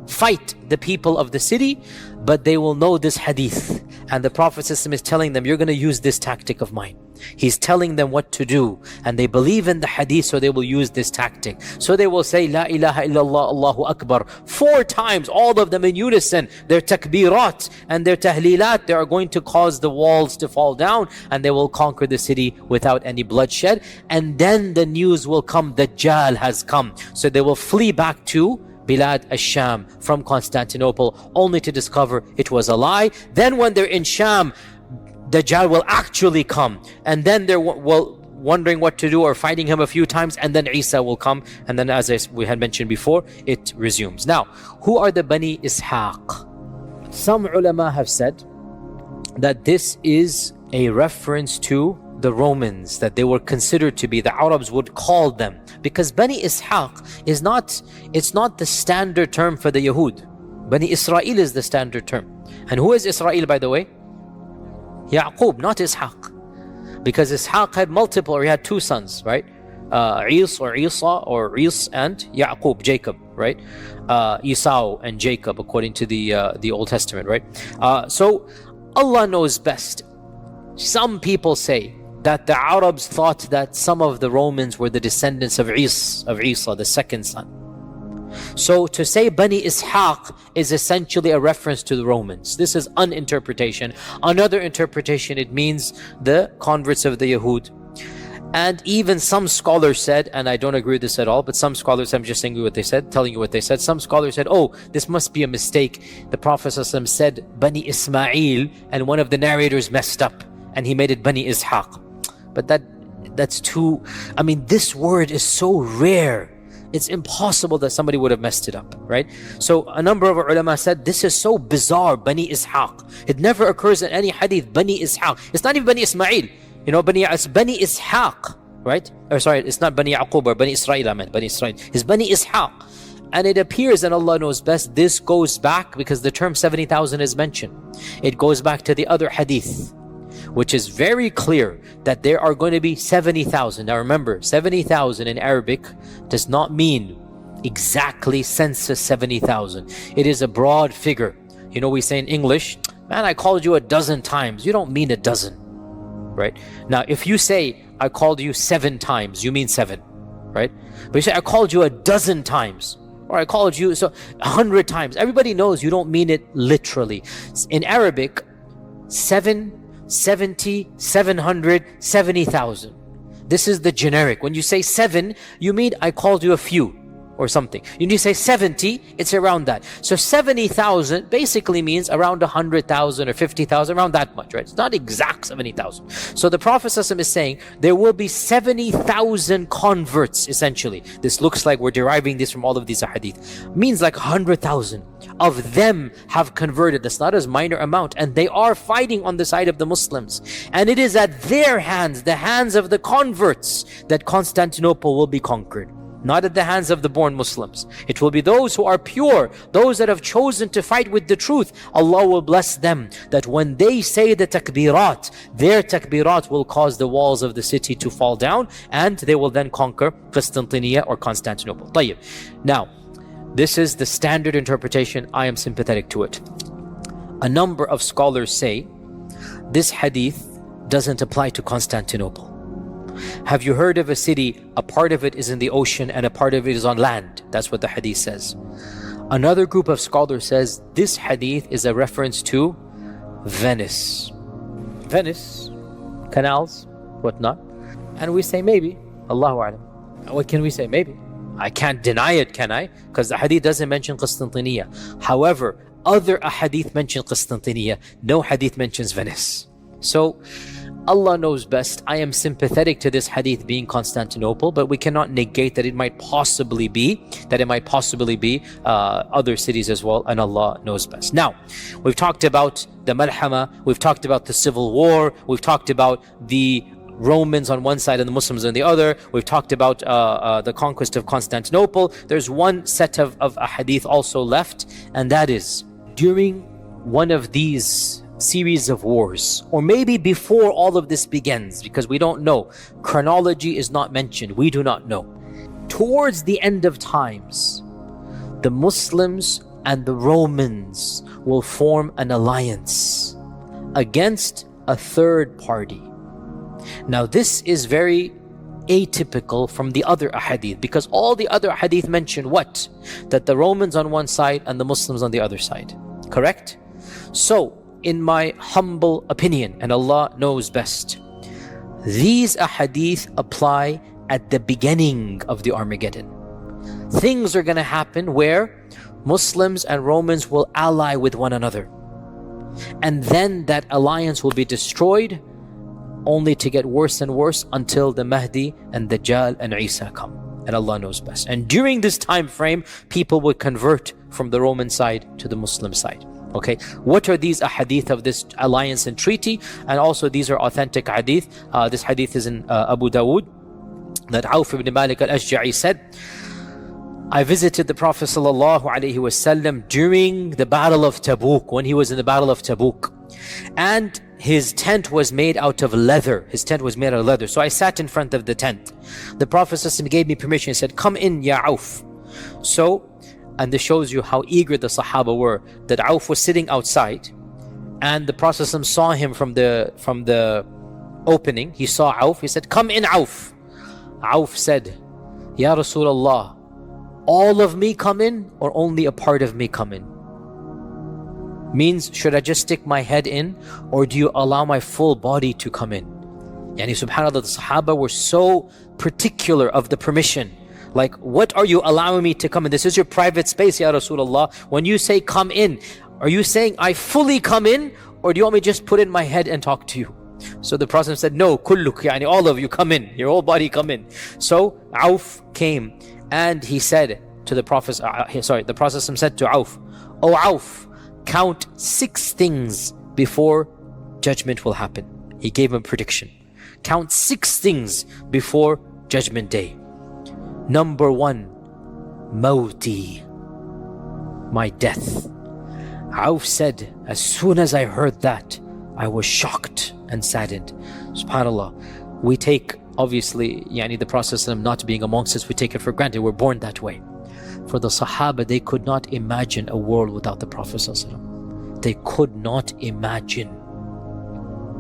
fight the people of the city, but they will know this hadith. And the Prophet is telling them, you're going to use this tactic of mine. He's telling them what to do, and they believe in the hadith, so they will use this tactic. So they will say, La ilaha illallah, Allahu Akbar, 4 times, all of them in unison. Their takbirat and their tahlilat, they are going to cause the walls to fall down, and they will conquer the city without any bloodshed. And then the news will come, Dajjal has come. So they will flee back to Bilad al-Sham from Constantinople, only to discover it was a lie. Then when they're in Sham, Dajjal will actually come, and then they're wondering what to do or fighting him a few times, and then Isa will come, and then as we had mentioned before, it resumes. Now, who are the Bani Ishaq? Some ulama have said that this is a reference to the Romans, that they were considered to be, the Arabs would call them, because Bani Ishaq is not, it's not the standard term for the Yahud. Bani Israel is the standard term. And who is Israel, by the way? Yaqub, not Ishaq. Because Ishaq had multiple, or he had 2 sons, right? Is or Is and Yaqub, Jacob, right? Esau and Jacob, according to the Old Testament, right? So Allah knows best. Some people say that the Arabs thought that some of the Romans were the descendants of Isa, the second son. So to say Bani Ishaq is essentially a reference to the Romans. This is one interpretation. Another interpretation, it means the converts of the Yahud. And even some scholars said, and I don't agree with this at all, but some scholars, I'm just saying what they said, telling you what they said. Some scholars said, oh, this must be a mistake. The Prophet ﷺ said Bani Ismail, and one of the narrators messed up, and he made it Bani Ishaq. But that's too, I mean, this word is so rare. It's impossible that somebody would have messed it up, right? So a number of ulama said, this is so bizarre, Bani Ishaq. It never occurs in any hadith, Bani Ishaq. It's not even Bani Ismail. You know, it's Bani Ishaq, right? Or sorry, it's not Bani Yaqub or Bani Israel, I meant Bani Israel. It's Bani Ishaq. And it appears, and Allah knows best, this goes back, because the term 70,000 is mentioned. It goes back to the other hadith, which is very clear that there are going to be 70,000. Now remember, 70,000 in Arabic does not mean exactly census 70,000. It is a broad figure. You know, we say in English, man, I called you a dozen times. You don't mean a dozen, right? Now, if you say, I called you 7 times, you mean 7, right? But you say, I called you a dozen times, or I called you 100 times. Everybody knows you don't mean it literally. In Arabic, 7, 70, 700, 70,000. This is the generic. When you say 7, you mean I called you a few or something. When you say 70, it's around that. So 70,000 basically means around 100,000 or 50,000, around that much, right? It's not exact 70,000. So the Prophet ﷺ is saying there will be 70,000 converts, essentially. This looks like we're deriving this from all of these hadith. Means like 100,000 of them have converted. That's not a minor amount. And they are fighting on the side of the Muslims. And it is at their hands, the hands of the converts, that Constantinople will be conquered. Not at the hands of the born Muslims. It will be those who are pure, those that have chosen to fight with the truth. Allah will bless them, that when they say the takbirat, their takbirat will cause the walls of the city to fall down, and they will then conquer Constantinople or Constantinople. طيب. Now, this is the standard interpretation. I am sympathetic to it. A number of scholars say this hadith doesn't apply to Constantinople. Have you heard of a city, a part of it is in the ocean and a part of it is on land? That's what the hadith says. Another group of scholars says this hadith is a reference to Venice. Venice, canals, whatnot. And we say maybe, Allahu A'lam. What can we say? Maybe. I can't deny it, can I? Because the hadith doesn't mention Constantinople. However, other hadith mention Constantinople. No hadith mentions Venice. So, Allah knows best. I am sympathetic to this hadith being Constantinople, but we cannot negate that it might possibly be other cities as well, and Allah knows best. Now, we've talked about the Malhama, we've talked about the civil war, we've talked about the Romans on one side and the Muslims on the other. We've talked about the conquest of Constantinople. There's one set of hadith also left, and that is during one of these series of wars, or maybe before all of this begins, because we don't know. Chronology is not mentioned. We do not know. Towards the end of times, the Muslims and the Romans will form an alliance against a third party. Now this is very atypical from the other ahadith, because all the other ahadith mention what? That the Romans on one side and the Muslims on the other side. Correct? So, in my humble opinion, and Allah knows best, these ahadith apply at the beginning of the Armageddon. Things are going to happen where Muslims and Romans will ally with one another, and then that alliance will be destroyed, only to get worse and worse until the Mahdi and Dajjal and Isa come. And Allah knows best. And during this time frame, people will convert from the Roman side to the Muslim side. Okay, what are these ahadith of this alliance and treaty? And also these are authentic hadith. This hadith is in Abu Dawood, that Auf ibn Malik al-Ashja'i said, I visited the Prophet ﷺ during the Battle of Tabuk, when he was in the Battle of Tabuk. And his tent was made out of leather. His tent was made out of leather. So I sat in front of the tent. The Prophet ﷺ gave me permission. He said, come in, Ya Auf. So, and this shows you how eager the Sahaba were, that Auf was sitting outside, and the Prophet ﷺ saw him from the opening. He saw Auf. He said, come in, Auf. Auf said, Ya Rasulullah, all of me come in or only a part of me come in? Means, should I just stick my head in, or do you allow my full body to come in? Yani subhanAllah, the Sahaba were so particular of the permission. Like, what are you allowing me to come in? This is your private space, Ya Rasulullah. When you say come in, are you saying I fully come in, or do you want me to just put in my head and talk to you? So the Prophet said, no, kulluk, yani all of you come in, your whole body come in. So Auf came, and he said to the Prophet, the Prophet said to Auf, O Auf, count 6 things before judgment will happen. He gave him a prediction. Count 6 things before judgment day. Number 1, Mawti, my death. Auf said, as soon as I heard that, I was shocked and saddened. SubhanAllah, we take, obviously, the Prophet not being amongst us, we take it for granted. We're born that way. For the Sahaba, they could not imagine a world without the Prophet. They could not imagine.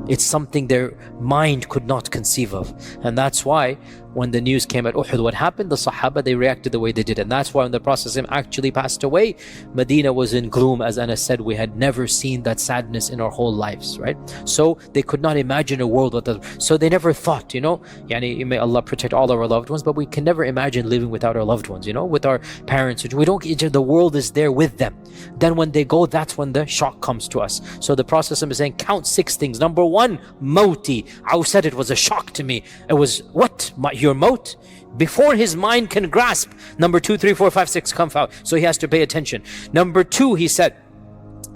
It's something their mind could not conceive of. And that's why when the news came at Uhud, what happened? The Sahaba, they reacted the way they did. And that's why when the Prophet actually passed away, Medina was in gloom. As Anas said, we had never seen that sadness in our whole lives, right? So they could not imagine a world without. So they never thought, may Allah protect all of our loved ones, but we can never imagine living without our loved ones, with our parents. We don't, the world is there with them. Then when they go, that's when the shock comes to us. So the Prophet is saying, count 6 things. Number 1, Mawti. Auf said, it was a shock to me. It was, what? Your maut? Before his mind can grasp. Number 2, 3, 4, 5, 6 come out. So he has to pay attention. Number 2, he said,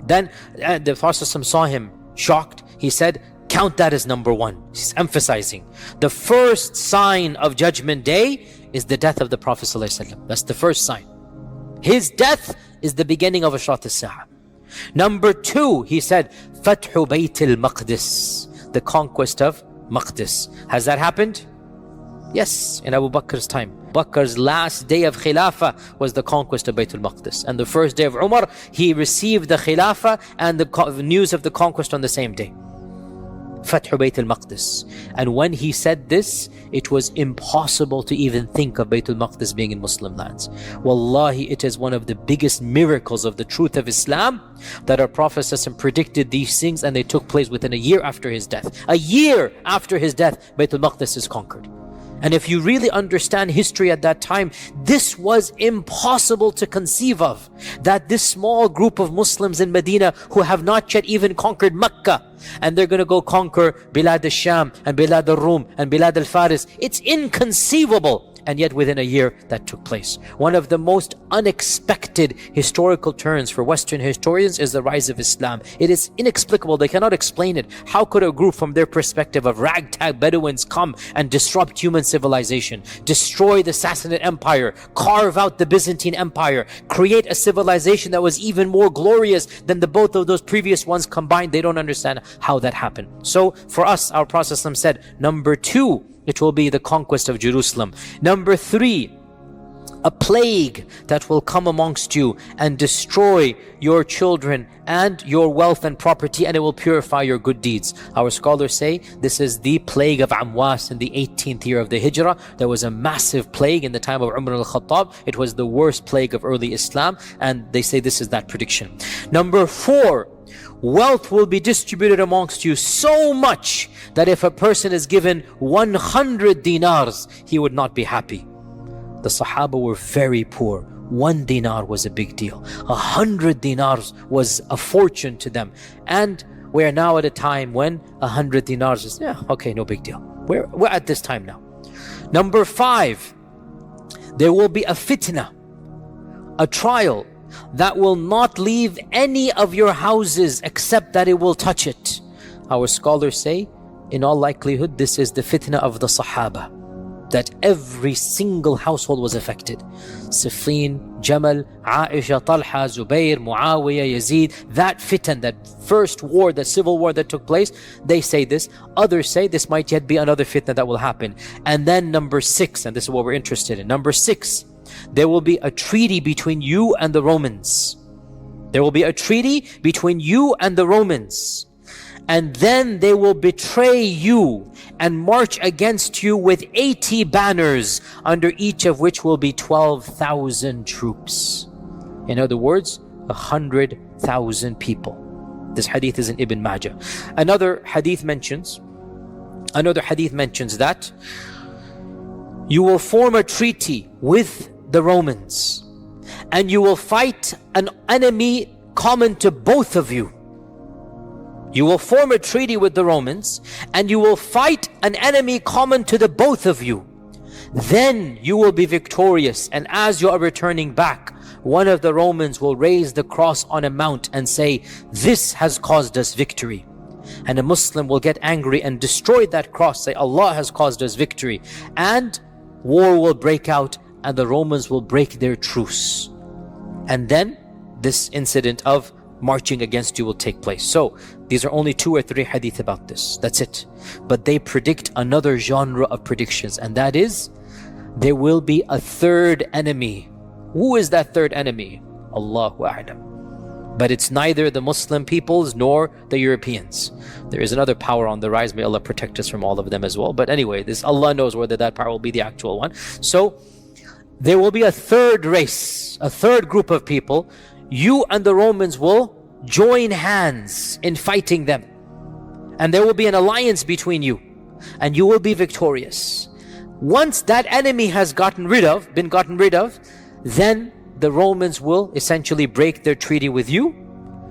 then the Prophet saw him shocked. He said, count that as number 1. He's emphasizing. The first sign of Judgment Day is the death of the Prophet ﷺ. That's the first sign. His death is the beginning of Ashrat al-Sa'ah. Number 2, he said, Fathu Bayt al-Maqdis, the conquest of Maqdis. Has that happened? Yes, in Abu Bakr's time. Bakr's last day of Khilafah was the conquest of Bayt al-Maqdis. And the first day of Umar, he received the Khilafah and the news of the conquest on the same day. Fathu Bayt al-Maqdis. And when he said this, it was impossible to even think of Bayt al-Maqdis being in Muslim lands. Wallahi, it is one of the biggest miracles of the truth of Islam that our Prophet predicted these things, and they took place within a year after his death. A year after his death, Bayt al-Maqdis is conquered. And if you really understand history at that time, this was impossible to conceive of. That this small group of Muslims in Medina who have not yet even conquered Mecca, and they're going to go conquer Bilad al-Sham and Bilad al-Rum and Bilad al-Faris. It's inconceivable. And yet within a year that took place. One of the most unexpected historical turns for Western historians is the rise of Islam. It is inexplicable. They cannot explain it. How could a group from their perspective of ragtag Bedouins come and disrupt human civilization, destroy the Sassanid Empire, carve out the Byzantine Empire, create a civilization that was even more glorious than the both of those previous ones combined? They don't understand how that happened. So for us, our Prophet ﷺ said, number 2, it will be the conquest of Jerusalem. Number 3, a plague that will come amongst you and destroy your children and your wealth and property, and it will purify your good deeds. Our scholars say this is the plague of Amwas in the 18th year of the Hijrah. There was a massive plague in the time of Umar al-Khattab. It was the worst plague of early Islam, and they say this is that prediction. Number 4, wealth will be distributed amongst you so much that if a person is given 100 dinars, he would not be happy. The Sahaba were very poor. 1 dinar was a big deal. 100 dinars was a fortune to them. And we're now at a time when 100 dinars is, okay, no big deal. We're at this time now. Number 5, there will be a fitna, a trial that will not leave any of your houses except that it will touch it. Our scholars say, in all likelihood, this is the fitna of the Sahaba, that every single household was affected. Siffin, Jamal, Aisha, Talha, Zubayr, Muawiyah, Yazid, that fitan, that first war, the civil war that took place, they say this. Others say this might yet be another fitna that will happen. And then number 6, and this is what we're interested in. Number 6, there will be a treaty between you and the Romans. There will be a treaty between you and the Romans. And then they will betray you and march against you with 80 banners, under each of which will be 12,000 troops. In other words, 100,000 people. This hadith is in Ibn Majah. Another hadith mentions that you will form a treaty with the Romans, and you will fight an enemy common to both of you. You will form a treaty with the Romans, and you will fight an enemy common to the both of you. Then you will be victorious, and as you are returning back, one of the Romans will raise the cross on a mount and say, "This has caused us victory." And a Muslim will get angry and destroy that cross, say, "Allah has caused us victory." And war will break out, and the Romans will break their truce. And then this incident of marching against you will take place. So these are only 2 or 3 hadith about this. That's it. But they predict another genre of predictions, and that is there will be a third enemy. Who is that third enemy? Allahu A'lam. But it's neither the Muslim peoples nor the Europeans. There is another power on the rise. May Allah protect us from all of them as well. But anyway, this Allah knows whether that power will be the actual one. So there will be a third race, a third group of people. You and the Romans will join hands in fighting them. And there will be an alliance between you. And you will be victorious. Once that enemy has been gotten rid of, then the Romans will essentially break their treaty with you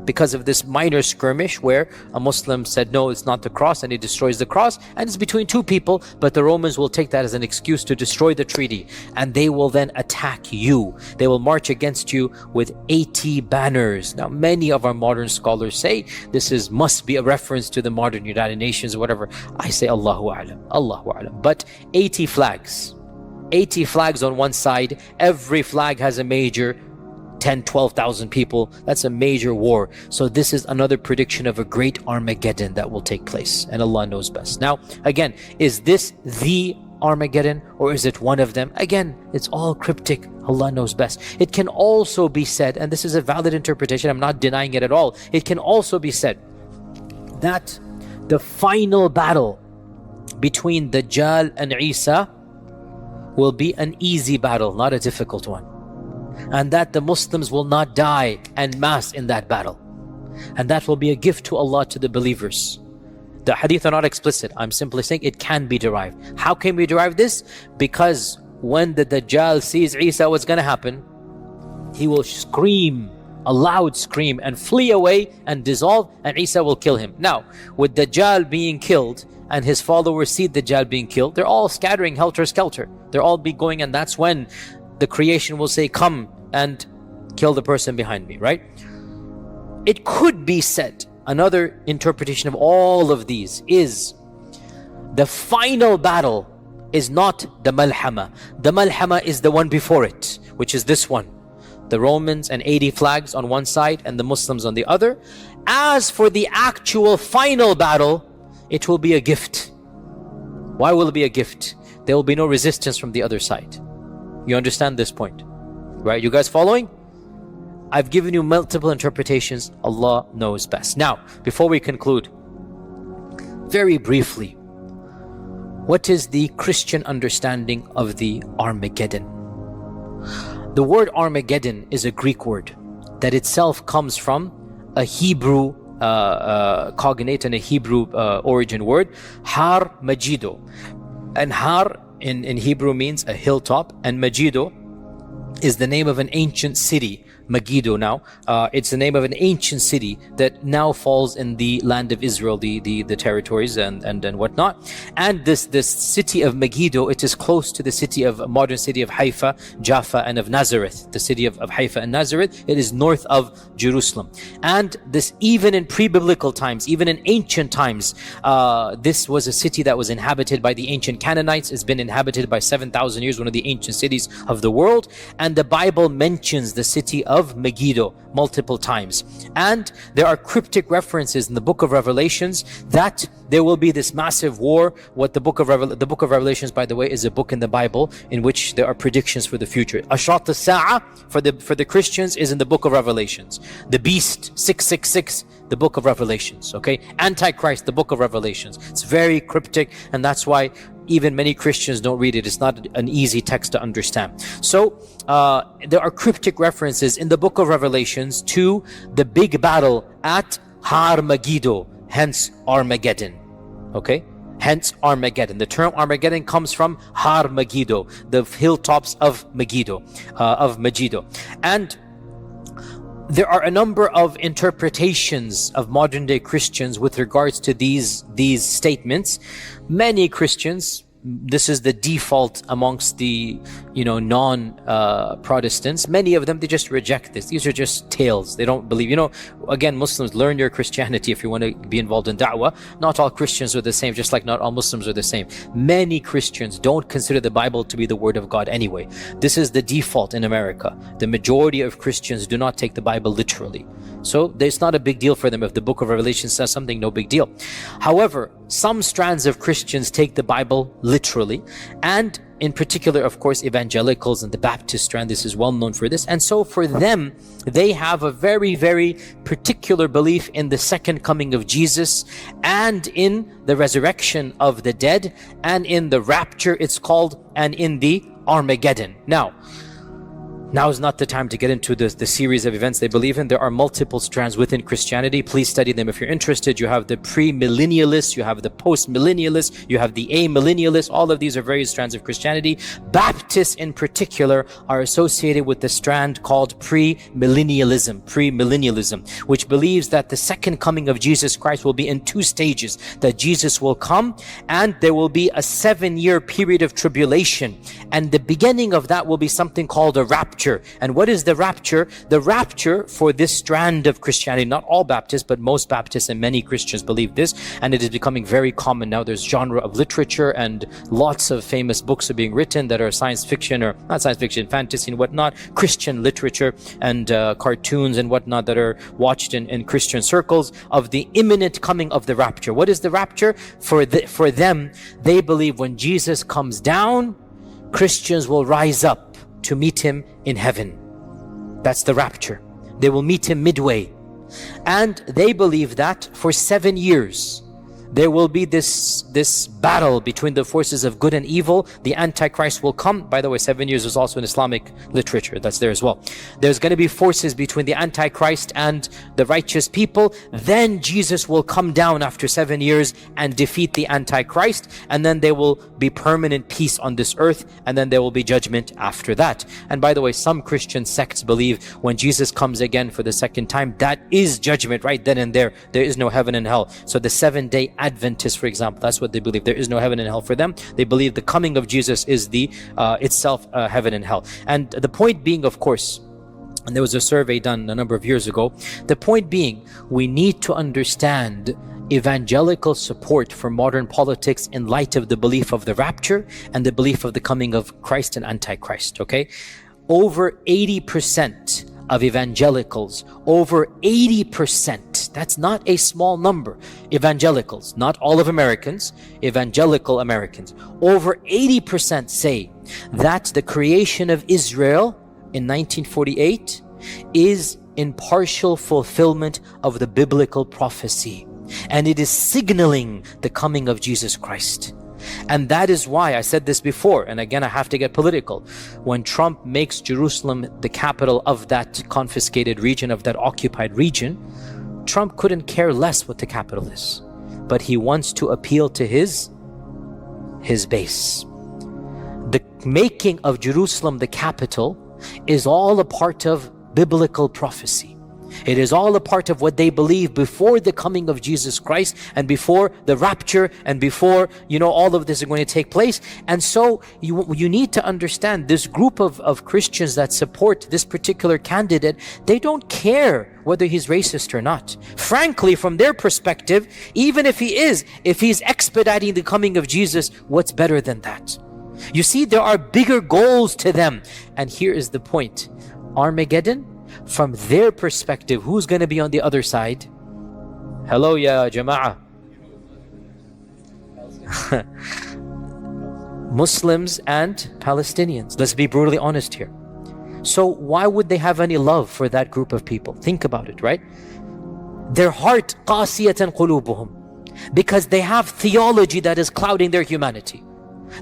because of this minor skirmish where a Muslim said, no, it's not the cross, and he destroys the cross, and it's between 2 people, but the Romans will take that as an excuse to destroy the treaty, and they will then attack you. They will march against you with 80 banners. Now, many of our modern scholars say this must be a reference to the modern United Nations or whatever. I say Allahu A'lam, Allahu A'lam. But 80 flags. 80 flags on one side. Every flag has a major 10, 12,000 people. That's a major war. So this is another prediction of a great Armageddon that will take place, and Allah knows best. Now, again, is this the Armageddon, or is it one of them? Again, it's all cryptic. Allah knows best. It can also be said, and this is a valid interpretation, I'm not denying it at all. It can also be said that the final battle between Dajjal and Isa will be an easy battle, not a difficult one. And that the Muslims will not die en masse in that battle. And that will be a gift to Allah to the believers. The hadith are not explicit. I'm simply saying it can be derived. How can we derive this? Because when the Dajjal sees Isa, what's going to happen? He will scream, a loud scream, and flee away and dissolve, and Isa will kill him. Now, with Dajjal being killed and his followers see Dajjal being killed, they're all scattering helter-skelter. They'll all be going, and that's when the creation will say, come and kill the person behind me, right? It could be said, another interpretation of all of these is the final battle is not the Malhama. The Malhama is the one before it, which is this one. The Romans and 80 flags on one side and the Muslims on the other. As for the actual final battle, it will be a gift. Why will it be a gift? There will be no resistance from the other side. You understand this point, right? You guys following? I've given you multiple interpretations. Allah knows best. Now, before we conclude, very briefly, what is the Christian understanding of the Armageddon? The word Armageddon is a Greek word that itself comes from a Hebrew cognate and a Hebrew origin word, Har Majido. And Har in Hebrew means a hilltop, and Majido is the name of an ancient city. Megiddo now. It's the name of an ancient city that now falls in the land of Israel, the territories and whatnot. And this city of Megiddo, it is close to the city of modern city of Haifa, Jaffa, and of Nazareth. The city of Haifa and Nazareth, it is north of Jerusalem. And this, even in pre-biblical times, even in ancient times, this was a city that was inhabited by the ancient Canaanites. It's been inhabited by 7,000 years, one of the ancient cities of the world. And the Bible mentions the city of Megiddo multiple times, and there are cryptic references in the book of Revelations that there will be this massive war. What the book of Revelations, by the way, is a book in the Bible in which there are predictions for the future. Ashrat al-Sa'a for the Christians is in the book of Revelations. The beast 666, the book of Revelations. Okay, Antichrist, the book of Revelations. It's very cryptic, and that's why even many Christians don't read it. It's not an easy text to understand. So there are cryptic references in the book of Revelations to the big battle at Har Megiddo, hence Armageddon. Okay, hence Armageddon. The term Armageddon comes from Har Megiddo, the hilltops of Megiddo, and there are a number of interpretations of modern day Christians with regards to these statements. Many Christians, this is the default amongst the non-Protestants. Many of them, they just reject this. These are just tales. They don't believe. Again, Muslims, learn your Christianity if you want to be involved in da'wah. Not all Christians are the same, just like not all Muslims are the same. Many Christians don't consider the Bible to be the word of God anyway. This is the default in America. The majority of Christians do not take the Bible literally. So it's not a big deal for them. If the book of Revelation says something, no big deal. However, some strands of Christians take the Bible literally, and in particular, of course, evangelicals and the Baptist strand, this is well known for this. And so for them, they have a very, very particular belief in the second coming of Jesus, and in the resurrection of the dead, and in the rapture, it's called, and in the Armageddon. Now is not the time to get into the series of events they believe in. There are multiple strands within Christianity. Please study them if you're interested. You have the pre-millennialists, you have the post-millennialists, you have the amillennialists. All of these are various strands of Christianity. Baptists in particular are associated with the strand called premillennialism, which believes that the second coming of Jesus Christ will be in two stages. That Jesus will come and there will be a 7-year period of tribulation. And the beginning of that will be something called a rapture. And what is the rapture? The rapture for this strand of Christianity, not all Baptists, but most Baptists and many Christians believe this, and it is becoming very common now. There's genre of literature and lots of famous books are being written that are science fiction, or not science fiction, fantasy and whatnot, Christian literature and cartoons and whatnot that are watched in Christian circles of the imminent coming of the rapture. What is the rapture? For them, they believe when Jesus comes down, Christians will rise up to meet him in heaven. That's the rapture. They will meet him midway. And they believe that for 7 years, there will be this battle between the forces of good and evil. The Antichrist will come. By the way, 7 years is also in Islamic literature. That's there as well. There's going to be forces between the Antichrist and the righteous people. Then Jesus will come down after 7 years and defeat the Antichrist. And then there will be permanent peace on this earth. And then there will be judgment after that. And by the way, some Christian sects believe when Jesus comes again for the second time, that is judgment right then and there. There is no heaven and hell. So the 7-day Adventists, for example, that's what they believe. There is no heaven and hell for them. They believe the coming of Jesus is the itself heaven and hell. And the point being, of course, and there was a survey done a number of years ago, the point being, we need to understand evangelical support for modern politics in light of the belief of the rapture and the belief of the coming of Christ and Antichrist, okay? Over 80% of evangelicals, over 80%, that's not a small number, evangelicals, not all of Americans, evangelical Americans, over 80% say that the creation of Israel in 1948 is in partial fulfillment of the biblical prophecy, and it is signaling the coming of Jesus Christ. And that is why I said this before, and again I have to get political. When Trump makes Jerusalem the capital of that confiscated region, of that occupied region, Trump couldn't care less what the capital is, but he wants to appeal to his base. The making of Jerusalem the capital is all a part of biblical prophecy. It is all a part of what they believe before the coming of Jesus Christ and before the rapture and before, all of this is going to take place. And so you need to understand this group of Christians that support this particular candidate, they don't care whether he's racist or not. Frankly, from their perspective, even if he's expediting the coming of Jesus, what's better than that? You see, there are bigger goals to them. And here is the point. Armageddon, from their perspective, who's going to be on the other side? Hello, ya jama'ah. Muslims and Palestinians. Let's be brutally honest here. So why would they have any love for that group of people? Think about it, right? Their heart, qasiyatan qulubuhum, because they have theology that is clouding their humanity.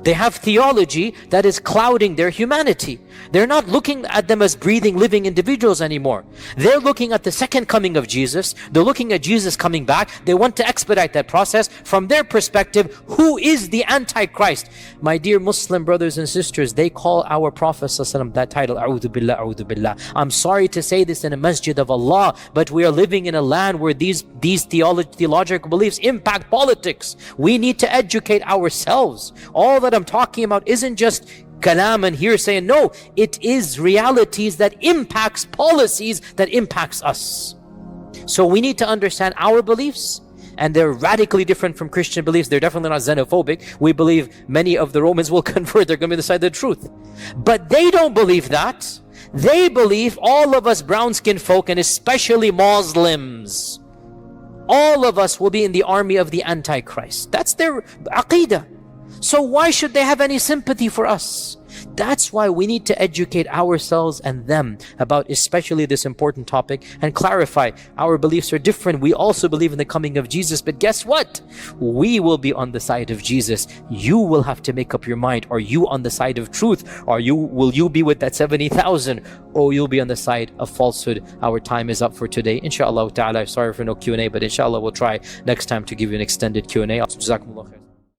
They have theology that is clouding their humanity. They're not looking at them as breathing, living individuals anymore. They're looking at the second coming of Jesus. They're looking at Jesus coming back. They want to expedite that process. From their perspective, who is the Antichrist? My dear Muslim brothers and sisters, they call our Prophet ﷺ that title, A'udhu Billah, A'udhu Billah. I'm sorry to say this in a masjid of Allah, but we are living in a land where these theological beliefs impact politics. We need to educate ourselves. All that I'm talking about isn't just kalam and hearsay. No, it is realities that impacts policies that impacts us. So we need to understand our beliefs, and they're radically different from Christian beliefs. They're definitely not xenophobic. We believe many of the Romans will convert. They're going to be on the side of the truth. But they don't believe that. They believe all of us brown-skinned folk, and especially Muslims, all of us will be in the army of the Antichrist. That's their aqeedah. So why should they have any sympathy for us? That's why we need to educate ourselves and them about especially this important topic and clarify our beliefs are different. We also believe in the coming of Jesus, but guess what? We will be on the side of Jesus. You will have to make up your mind. Are you on the side of truth? Will you be with that 70,000? Or you'll be on the side of falsehood? Our time is up for today. Inshallah ta'ala. Sorry for no Q&A, but inshallah we'll try next time to give you an extended Q&A. Jazakumullah khair.